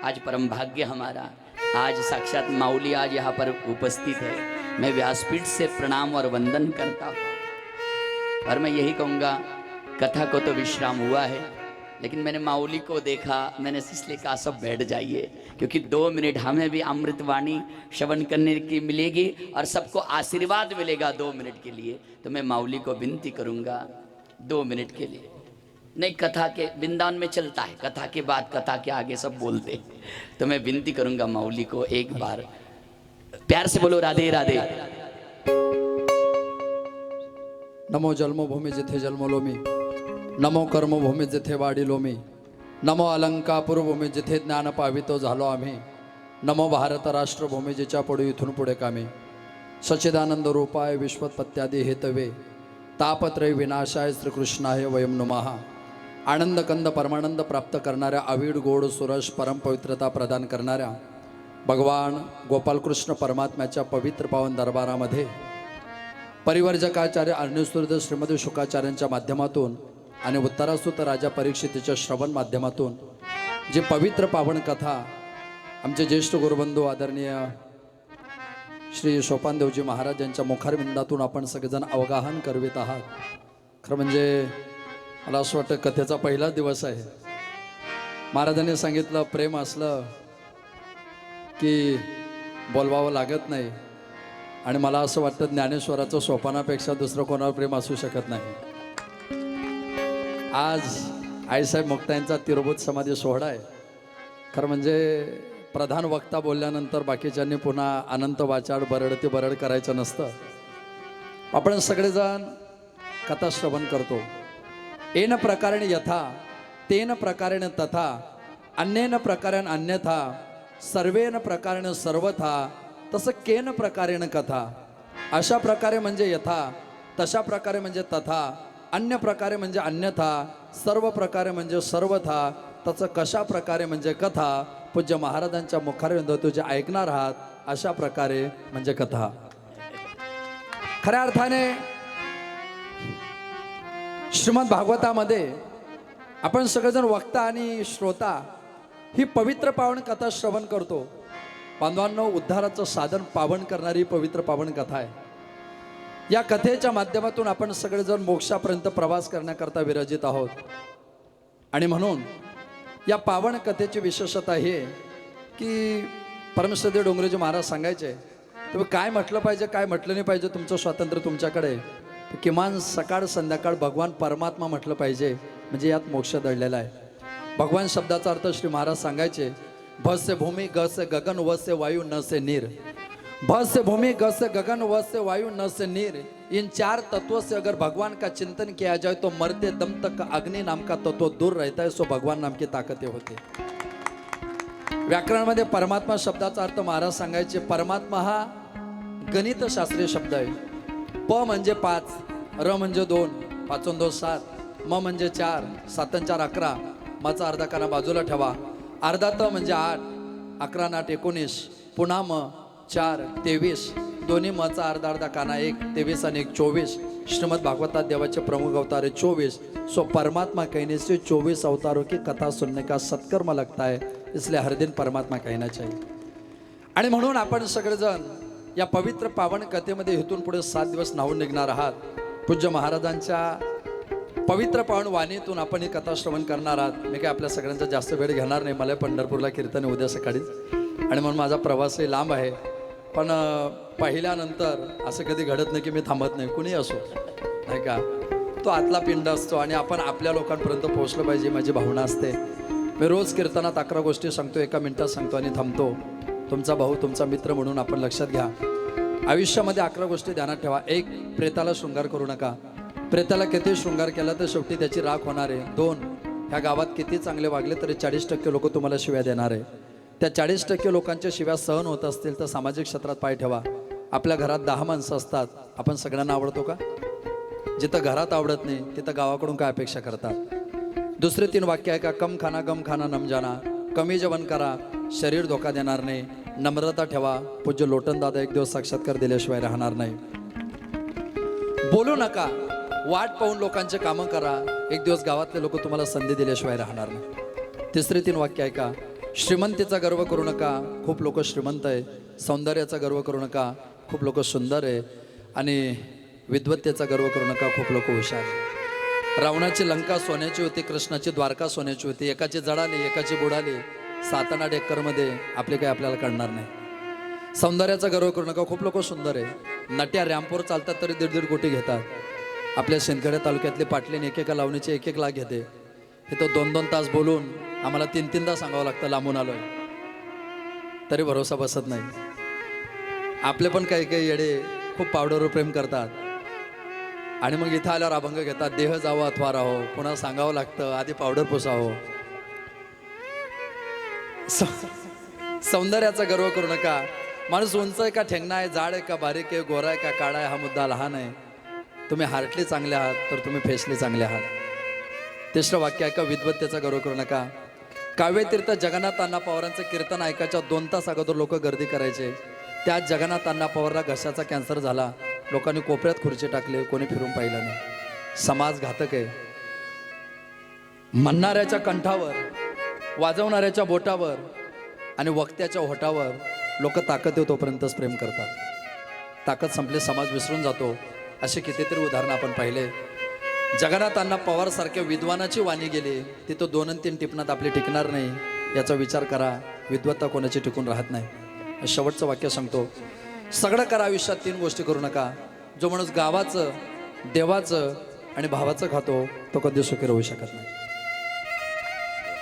आज परम भाग्य हमारा, आज साक्षात माउली आज यहाँ पर उपस्थित है। मैं व्यासपीठ से प्रणाम और वंदन करता हूँ। और मैं यही कहूँगा, कथा को तो विश्राम हुआ है, लेकिन मैंने माउली को देखा, मैंने इसलिए कहा सब बैठ जाइए, क्योंकि 2 मिनट हमें भी अमृतवाणी श्रवण करने की मिलेगी और सबको आशीर्वाद मिलेगा 2 मिनट के लिए। तो मैं माउली को विनती करूँगा 2 मिनट के लिए। नहीं, कथा के वृंदावन में चलता है, कथा के बाद कथा के आगे सब बोलते हैं। तो मैं विनती करूँगा माउली को एक बार प्यार से बोलो राधे राधे। नमो जन्मभूमि जिथे जन्मलोमी, नमो कर्मभूमी जिथे वाढिलोमी, नमो अलंकापूर भूमी जिथे ज्ञान पावितो झालो आम्ही, नमो भारत राष्ट्रभूमी जिच्या पुढे इथून पुढे कामी, सच्चिदानंद रूपाय विश्वत्पत्त्यादी हेतवे, तापत्रय विनाशाय श्रीकृष्णाय वयम नमः। आनंद कंद परमानंद प्राप्त करणाऱ्या, अवीड गोड सुरस परम पवित्रता प्रदान करणाऱ्या भगवान गोपालकृष्ण परमात्म्याच्या पवित्र पावन दरबारामध्ये परिवर्जकाचार्य अर्णिस्तुर्द श्रीमती शुकाचार्यांच्या माध्यमातून आणि उत्तरासुत राजा परीक्षितीच्या श्रवण माध्यमातून जी पवित्र पावन कथा आमचे ज्येष्ठ गुरुबंधू आदरणीय श्री सोपानदेवजी महाराज यांच्या मुखारविंदातून आपण सगळेजण अवगाहन करवित आहात. खरं म्हणजे मला असं वाटतं कथेचा पहिलाच दिवस आहे. महाराजांनी सांगितलं प्रेम असलं की बोलवावं लागत नाही, आणि मला असं वाटतं ज्ञानेश्वराचं सोपानापेक्षा दुसरं कोणावर प्रेम असू शकत नाही. आज आईसाहेब मुक्ताईंचा तिरुभूत समाधी सोहळा आहे. खरं म्हणजे प्रधान वक्ता बोलल्यानंतर बाकीच्यांनी पुन्हा अनंत वाचाड बरड ते बरड करायचं नसतं. आपण सगळेजण कथा श्रवण करतो. येन प्रकारेण यथा तेन प्रकारेण तथा अन्येन प्रकारेण अन्यथा सर्वेन प्रकारेण सर्वथा तसं केन प्रकारेण कथा. अशा प्रकारे म्हणजे यथा, तशा प्रकारे म्हणजे तथा, अन्य प्रकारे म्हणजे अन्यथा, सर्व प्रकारे म्हणजे सर्वथा, तसं कशा प्रकारे म्हणजे कथा. पूज्य महाराजांच्या मुखारविंदातून जे ऐकणार आहात अशा प्रकारे म्हणजे कथा. खऱ्या अर्थाने श्रीमद भागवतामध्ये आपण सगळेजण वक्ता आणि श्रोता ही पवित्र पावन कथा श्रवण करतो. बांधवांनो, उद्धाराचं साधन पावन करणारी पवित्र पावन कथा आहे. या कथेच्या माध्यमातून आपण सगळेजण मोक्षापर्यंत प्रवास करण्याकरता विरजित आहोत. आणि म्हणून या पावन कथेची विशेषता हे की परमश्रद्धेय डोंगरेजी महाराज सांगायचे, तुम्ही काय म्हटलं पाहिजे काय म्हटलं नाही पाहिजे तुमचं स्वातंत्र्य तुमच्याकडे, किमान सकाळ संध्याकाळ भगवान परमात्मा म्हटलं पाहिजे, म्हणजे यात मोक्ष दडलेला आहे. भगवान शब्दाचा अर्थ श्री महाराज सांगायचे, भ से भूमि, ग से गगन, व से वायु, न से नीर. भ से भूमि, ग से गगन, व से वायु, न से नीर. इन चार तत्वों से अगर भगवान का चिंतन किया जाए तो मरते दम तक अग्नि नाम का तत्व दूर रहता है. सो भगवान नाम की ताकत होते. व्याकरणामध्ये परमात्मा शब्दाचा अर्थ महाराज सांगायचे, परमात्मा हा गणितशास्त्रीय शब्द आहे. प म्हणजे 5, र म्हणजे 2, 5 2 7, म म्हणजे 4, 7 4 11, मचा अर्धा काना बाजूला ठेवा. अर्धा त म्हणजे 8, 11 8 19, पुन्हा म 4 23, दोन्ही मचा अर्धा अर्धा काना 1, 23 आणि 1 24. श्रीमद भागवतात देवाचे प्रमुख अवतार है 24. सो परमात्मा कहने से 24 अवतारों की कथा सुनने का सत्कर्म लगता है, इसलिए हर दिन परमात्मा कहना चाहिए. आणि म्हणून आपण सगळेजण या पवित्र पावन कथेमध्ये इथून पुढे 7 दिवस नाहून निघणार आहात. पूज्य महाराजांच्या पवित्र पावन वाणीतून आपण ही कथा श्रवण करणार आहात. मी काय आपल्या सगळ्यांचा जास्त वेळ घेणार नाही. मला पंढरपूरला कीर्तन उद्या सकाळीच, आणि म्हणून माझा प्रवासही लांब आहे. पण पाहिल्यानंतर असं कधी घडत नाही की मी थांबत नाही, कुणी असो नाही का. तो आतला पिंड असतो आणि आपण आपल्या लोकांपर्यंत पोहोचलं पाहिजे, माझी भावना असते. मी रोज कीर्तनात 11 गोष्टी सांगतो, 1 मिनिटात सांगतो आणि थांबतो. तुमचा भाऊ तुमचा मित्र म्हणून आपण लक्षात घ्या. आयुष्यामध्ये 11 गोष्टी ध्यानात ठेवा. 1, प्रेताला शृंगार करू नका. प्रेताला किती शृंगार केला तर शेवटी त्याची राख होणार आहे. 2, ह्या गावात किती चांगले वागले तरी 40% लोक तुम्हाला शिव्या देणार आहे. त्या 40% लोकांच्या शिव्या सहन होत असतील तर सामाजिक क्षेत्रात पाय ठेवा. आपल्या घरात 10 माणसं असतात, आपण सगळ्यांना आवडतो का? जिथं घरात आवडत नाही तिथं गावाकडून काय अपेक्षा करतात? दुसरे 3 वाक्य आहे का, कम खाना गम खाना नम जाना. कमी जेवण करा, शरीर धोका देणार नाही. नम्रता ठेवा, पूज्य लोटन दादा एक दिवस साक्षात्कार दिल्याशिवाय राहणार नाही. बोलू नका, वाट पाहून लोकांचे कामं करा, एक दिवस गावातले लोक तुम्हाला संधी दिल्याशिवाय राहणार नाही. तिसरे 3 वाक्य आहे का, श्रीमंतीचा गर्व करू नका, खूप लोक श्रीमंत आहे. सौंदर्याचा गर्व करू नका, खूप लोक सुंदर आहे. आणि विद्वत्तेचा गर्व करू नका, खूप लोक हुशार आहे. रावणाची लंका सोन्याची होती, कृष्णाची द्वारका सोन्याची होती. एकाची जडाली एकाची बुडाली. 7-8 एकरमध्ये आपले काही आपल्याला कळणार नाही. सौंदर्याचा गर्व करू नका, खूप लोक सुंदर आहे. नट्या रॅम्पवर चालतात तरी 1.5 कोटी घेतात. आपल्या शिंदखेडा तालुक्यातले पाटलीने एकेका लावणीचे 1-1 लाख घेते. हे तर 2-2 तास बोलून आम्हाला 3-3दा सांगावं लागतं लांबून आलोय, तरी भरोसा बसत नाही. आपले पण काही काही येडे खूप पावडरवर प्रेम करतात आणि मग इथं आल्यावर अभंग घेतात, देह जावं अथवा राहो. पुन्हा सांगावं लागतं आधी पावडर पुसावं. सौंदर्याचा गर्व करू नका. माणूस उंच आहे का ठेंगणा आहे, जाड आहे का बारीक आहे, गोरा आहे का काळा आहे, हा मुद्दा लहान आहे. तुम्ही हार्टली चांगले आहात तर तुम्ही फेसली चांगले आहात. तिसरं वाक्य आहे का, विद्वत्तेचा गर्व करू नका. काव्यतीर्थ जगन्नाथ अण्णा पवारांचं कीर्तन ऐकायच्या 2 तास अगोदर लोक गर्दी करायचे. त्यात जगन्नाथ अण्णा पवारला घशाचा कॅन्सर झाला. लोकांनी कोपऱ्यात खुर्ची टाकले, कोणी फिरून पाहिलं नाही. समाज घातक आहे. म्हणणाऱ्याच्या कंठावर, वाजवणाऱ्याच्या बोटावर आणि वक्त्याच्या होठावर लोक ताकद येऊ तोपर्यंतच प्रेम करतात. ताकद संपली, समाज विसरून जातो. असे कितीतरी उदाहरणं आपण पाहिले. जगन्नाथांना पवारसारख्या विद्वानाची वाणी गेली, ती तो 2 आणि 3 टिपणात आपली टिकणार नाही. याचा विचार करा. विद्वत्ता कोणाची टिकून राहत नाही. शेवटचं वाक्य सांगतो. सगळं करा आयुष्यात, 3 गोष्टी करू नका. जो माणूस गावाचं, देवाचं आणि भावाचं खातो तो कधी सुखी राहू शकत नाही.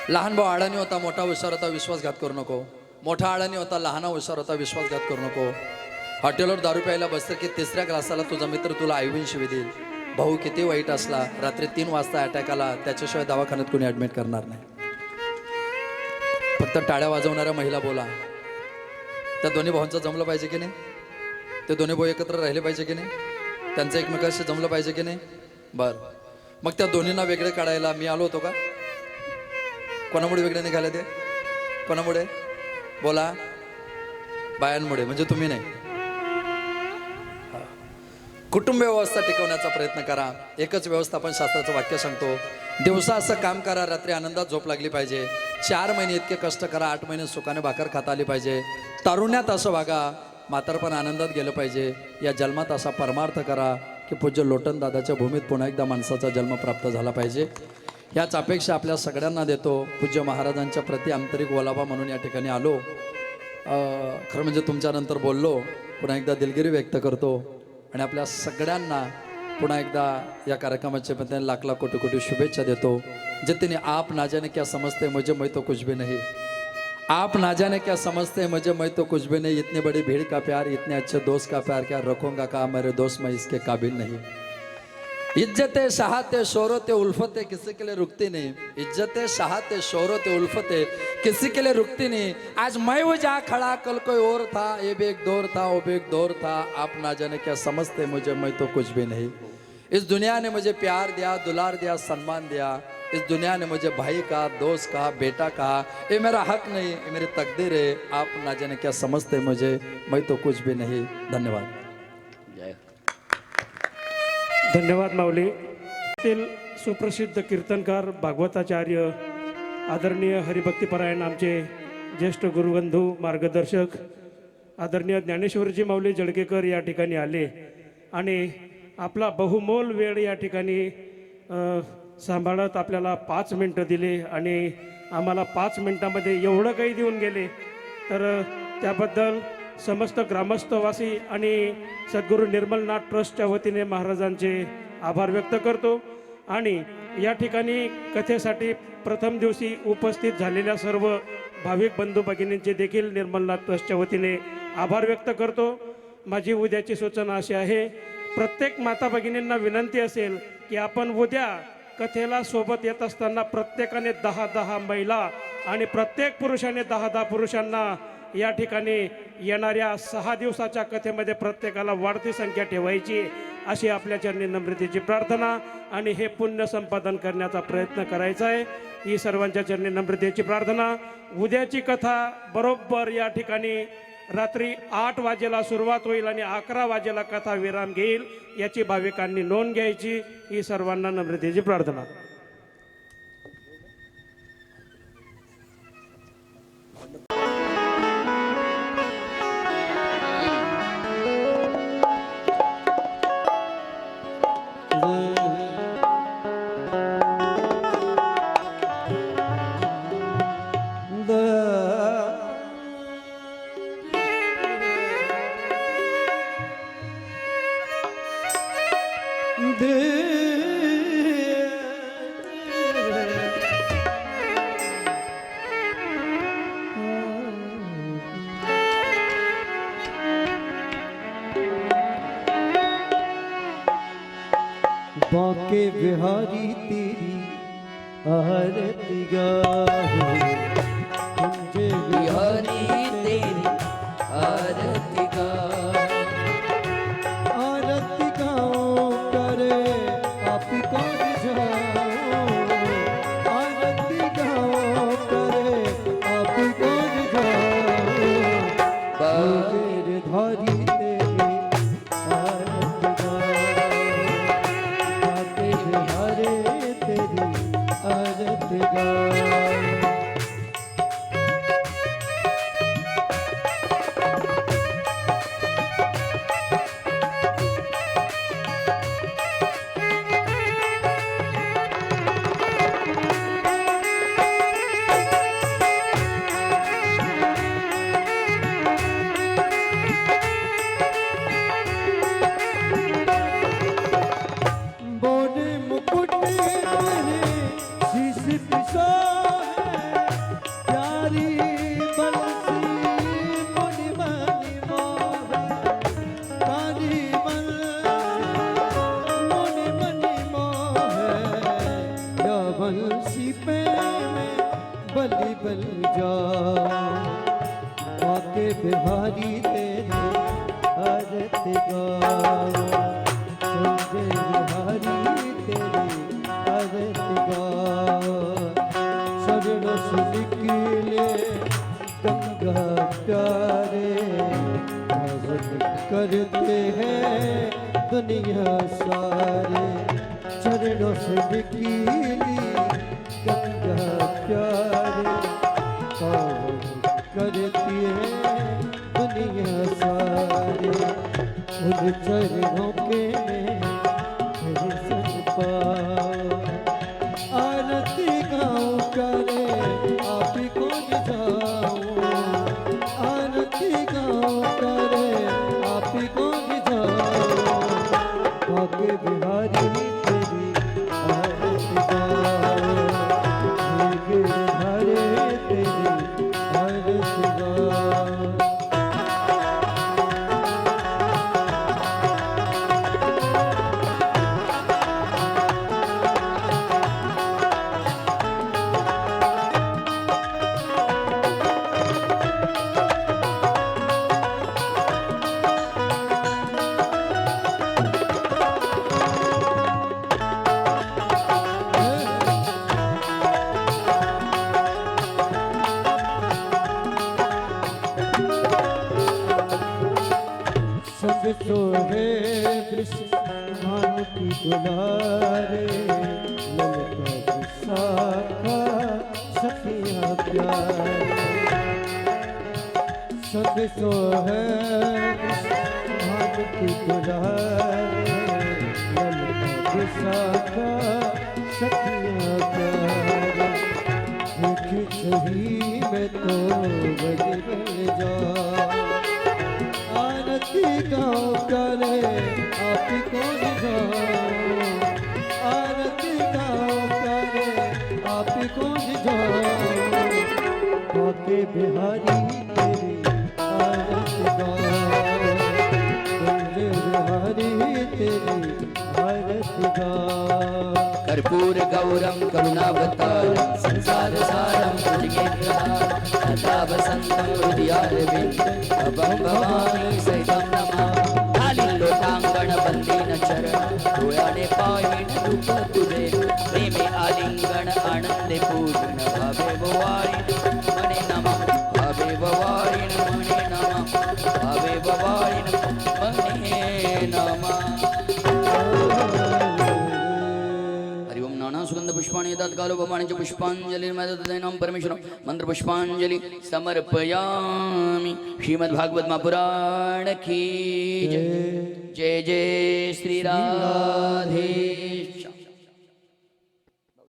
लहान भाऊ अडाणी होता, मोठा हुशार होता, विश्वासघात करू नको. मोठा अडाणी होता, लहाना हुशार होता, विश्वासघात करू नको. हॉटेलवर दारू प्यायला बसतं की 3ऱ्या ग्लासाला तुझा मित्र तुला आईविन शिवी देईल. भाऊ किती वाईट असला, रात्री 3 वाजता अटॅक आला, त्याच्याशिवाय दवाखान्यात कोणी ॲडमिट करणार नाही. फक्त टाळ्या वाजवणाऱ्या महिला बोला. त्या दोन्ही भावांचं जमलं पाहिजे की नाही? ते दोन्ही भाऊ एकत्र राहिले पाहिजे की नाही? त्यांचं एकमेकांशी जमलं पाहिजे की नाही? बरं, मग त्या दोन्हींना वेगळे काढायला मी आलो होतो का? कोणामुळे वेगळे निघाले ते? कोणामुळे? बोला. बायांमुळे, म्हणजे तुम्ही नाही. कुटुंब व्यवस्था टिकवण्याचा प्रयत्न करा. एकच व्यवस्थापन शास्त्राचं वाक्य सांगतो. दिवसा असं काम करा, रात्री आनंदात झोप लागली पाहिजे. 4 महिने इतके कष्ट करा, 8 महिने सुखाने भाकर खाता आली पाहिजे. तारुण्यात असं वागा, म्हातारपण आनंदात गेलं पाहिजे. या जन्मात असा परमार्थ करा की पूज्य लोटन दादाच्या भूमीत पुन्हा एकदा माणसाचा जन्म प्राप्त झाला पाहिजे. याच अपेक्षा आपल्या सगळ्यांना देतो. पूज्य महाराजांच्या प्रति आंतरिक ओलावा म्हणून या ठिकाणी आलो. खरं म्हणजे तुमच्यानंतर बोललो. पुन्हा एकदा दिलगिरी व्यक्त करतो आणि आपल्या सगळ्यांना पुन्हा एकदा या कार्यक्रमाचे पण लाख लाख कोटी कोटी शुभेच्छा देतो. जितने आप ना जाने क्या समझते मुझे, मैं तो कुछ भी नहीं. आप ना जाने क्या समझते मुझे, मैं तो कुछ भी नहीं. इतनी बड़ी भीड़ का प्यार, इतने अच्छे दोस्त का प्यार क्या रखूंगा कहा मेरे दोस्त, मैं इसके काबिल नहीं. इज्जतें शाहते शोहरते उल्फते किसी के लिए रुकती नहीं. इज्जतें शाहते शोहरते उल्फते किसी के लिए रुकती नहीं. आज मैं वो जा खड़ा, कल कोई और था, ये भी एक दौर था, वो भी एक दौर था. आप ना जाने क्या समझते मुझे, मैं तो कुछ भी नहीं. इस दुनिया ने मुझे प्यार दिया, दुलार दिया, सम्मान दिया. इस दुनिया ने मुझे भाई कहा, दोस्त कहा, बेटा कहा. ये मेरा हक नहीं, ये मेरी तकदीर है. आप ना जाने क्या समझते मुझे, मैं तो कुछ भी नहीं. धन्यवाद. जय. धन्यवाद माऊली. सुप्रसिद्ध कीर्तनकार, भागवताचार्य, आदरणीय हरिभक्तीपरायण आमचे ज्येष्ठ गुरुबंधू, मार्गदर्शक आदरणीय ज्ञानेश्वरजी माऊली जळगेकर या ठिकाणी आले आणि आपला बहुमोल वेळ या ठिकाणी सांभाळत आपल्याला 5 मिनटं दिले आणि आम्हाला 5 मिनटामध्ये एवढं काही देऊन गेले. तर त्याबद्दल समस्त ग्रामस्थवासी आणि सद्गुरू निर्मलनाथ ट्रस्टच्या वतीने महाराजांचे आभार व्यक्त करतो. आणि या ठिकाणी कथेसाठी प्रथम दिवशी उपस्थित झालेल्या सर्व भाविक बंधू भगिनींचे देखील निर्मलनाथ ट्रस्टच्या वतीने आभार व्यक्त करतो. माझी उद्याची सूचना अशी आहे, प्रत्येक माता भगिनींना विनंती असेल की आपण उद्या कथेला सोबत येत असताना प्रत्येकाने 10-10 महिला आणि प्रत्येक पुरुषाने 10-10 पुरुषांना या ठिकाणी येणाऱ्या 6 दिवसाच्या कथेमध्ये प्रत्येकाला वाढती संख्या ठेवायची, अशी आपल्या चरणी नम्रतेची प्रार्थना आणि हे पुण्य संपादन करण्याचा प्रयत्न करायचा आहे. ही सर्वांच्या चरणी नम्रतेची प्रार्थना. उद्याची कथा बरोबर या ठिकाणी रात्री 8 वाजेला सुरुवात होईल आणि 11 वाजेला कथा विराम घेईल. याची भाविकांनी नोंद घ्यायची. ही सर्वांना नम्रतेची प्रार्थना. बाके बिहारी तेरी आरती गाहे, कुंजे बिहारी तेरी आरती गाए. आरती गाओ करे आप कौन जाओ. आरती गाओ करे आप कौन जाओ. बाके धारी तेरी आरती गाए, बाके बिहारी तेरी आरती गाए. बिहारी तेरी आरती गाओ, काके बिहारी तेरी आरती गाओ। चरणों से निकले गंगा प्यारे, भजन करते हैं दुनिया सारे। चरणों से निकली गंगा प्यारे, भजन करती है दुनिया सारे। उन चरणों के में दर्शन पाओ, आरती गाऊं करे आप ही को जाऊं, आरती गाऊं करे आप ही को जाऊं। काके बिहारी तेरी आरती गाऊं, गिरधारे तेरी आरती गाऊं। संग तो है कृष्ण की दुलारे, ललका विशाखा सखिया प्यारे। संग तो है कृष्ण की दुलारे, ललका विशाखा सखिया प्यारे। देख छही में तो बज जा, आरती गाओ करे आप ही को जाओ, आरती गाओ करे आप ही को जाओ। काके बिहारी तेरी आरती गाओ, काके बिहारी तेरी आरती गाओ। कर्पूर गौरम करुणावतारम संसार सारम भुजगेन्द्रहारम सदा वसंतम हृदयारविंद अभं भवानी सहितं नमामि। काली लोटांगण बंदीन चरण डोळ्याने पाहिण रूप तुझे, प्रेमे आलिंगन आनंदे पूर्ण भावे भवानी मने नमः, भावे भवानी मने नमः, भावे भवानी मने नमः। सुगंध पुष्पाणि तत्कालो भवानी च पुष्पांजलिर्मदतदैनं परमेश्वरं मंत्र पुष्पांजलि समर्पयामि। श्रीमद्भागवत महापुराण की जय। जय जय श्री राधे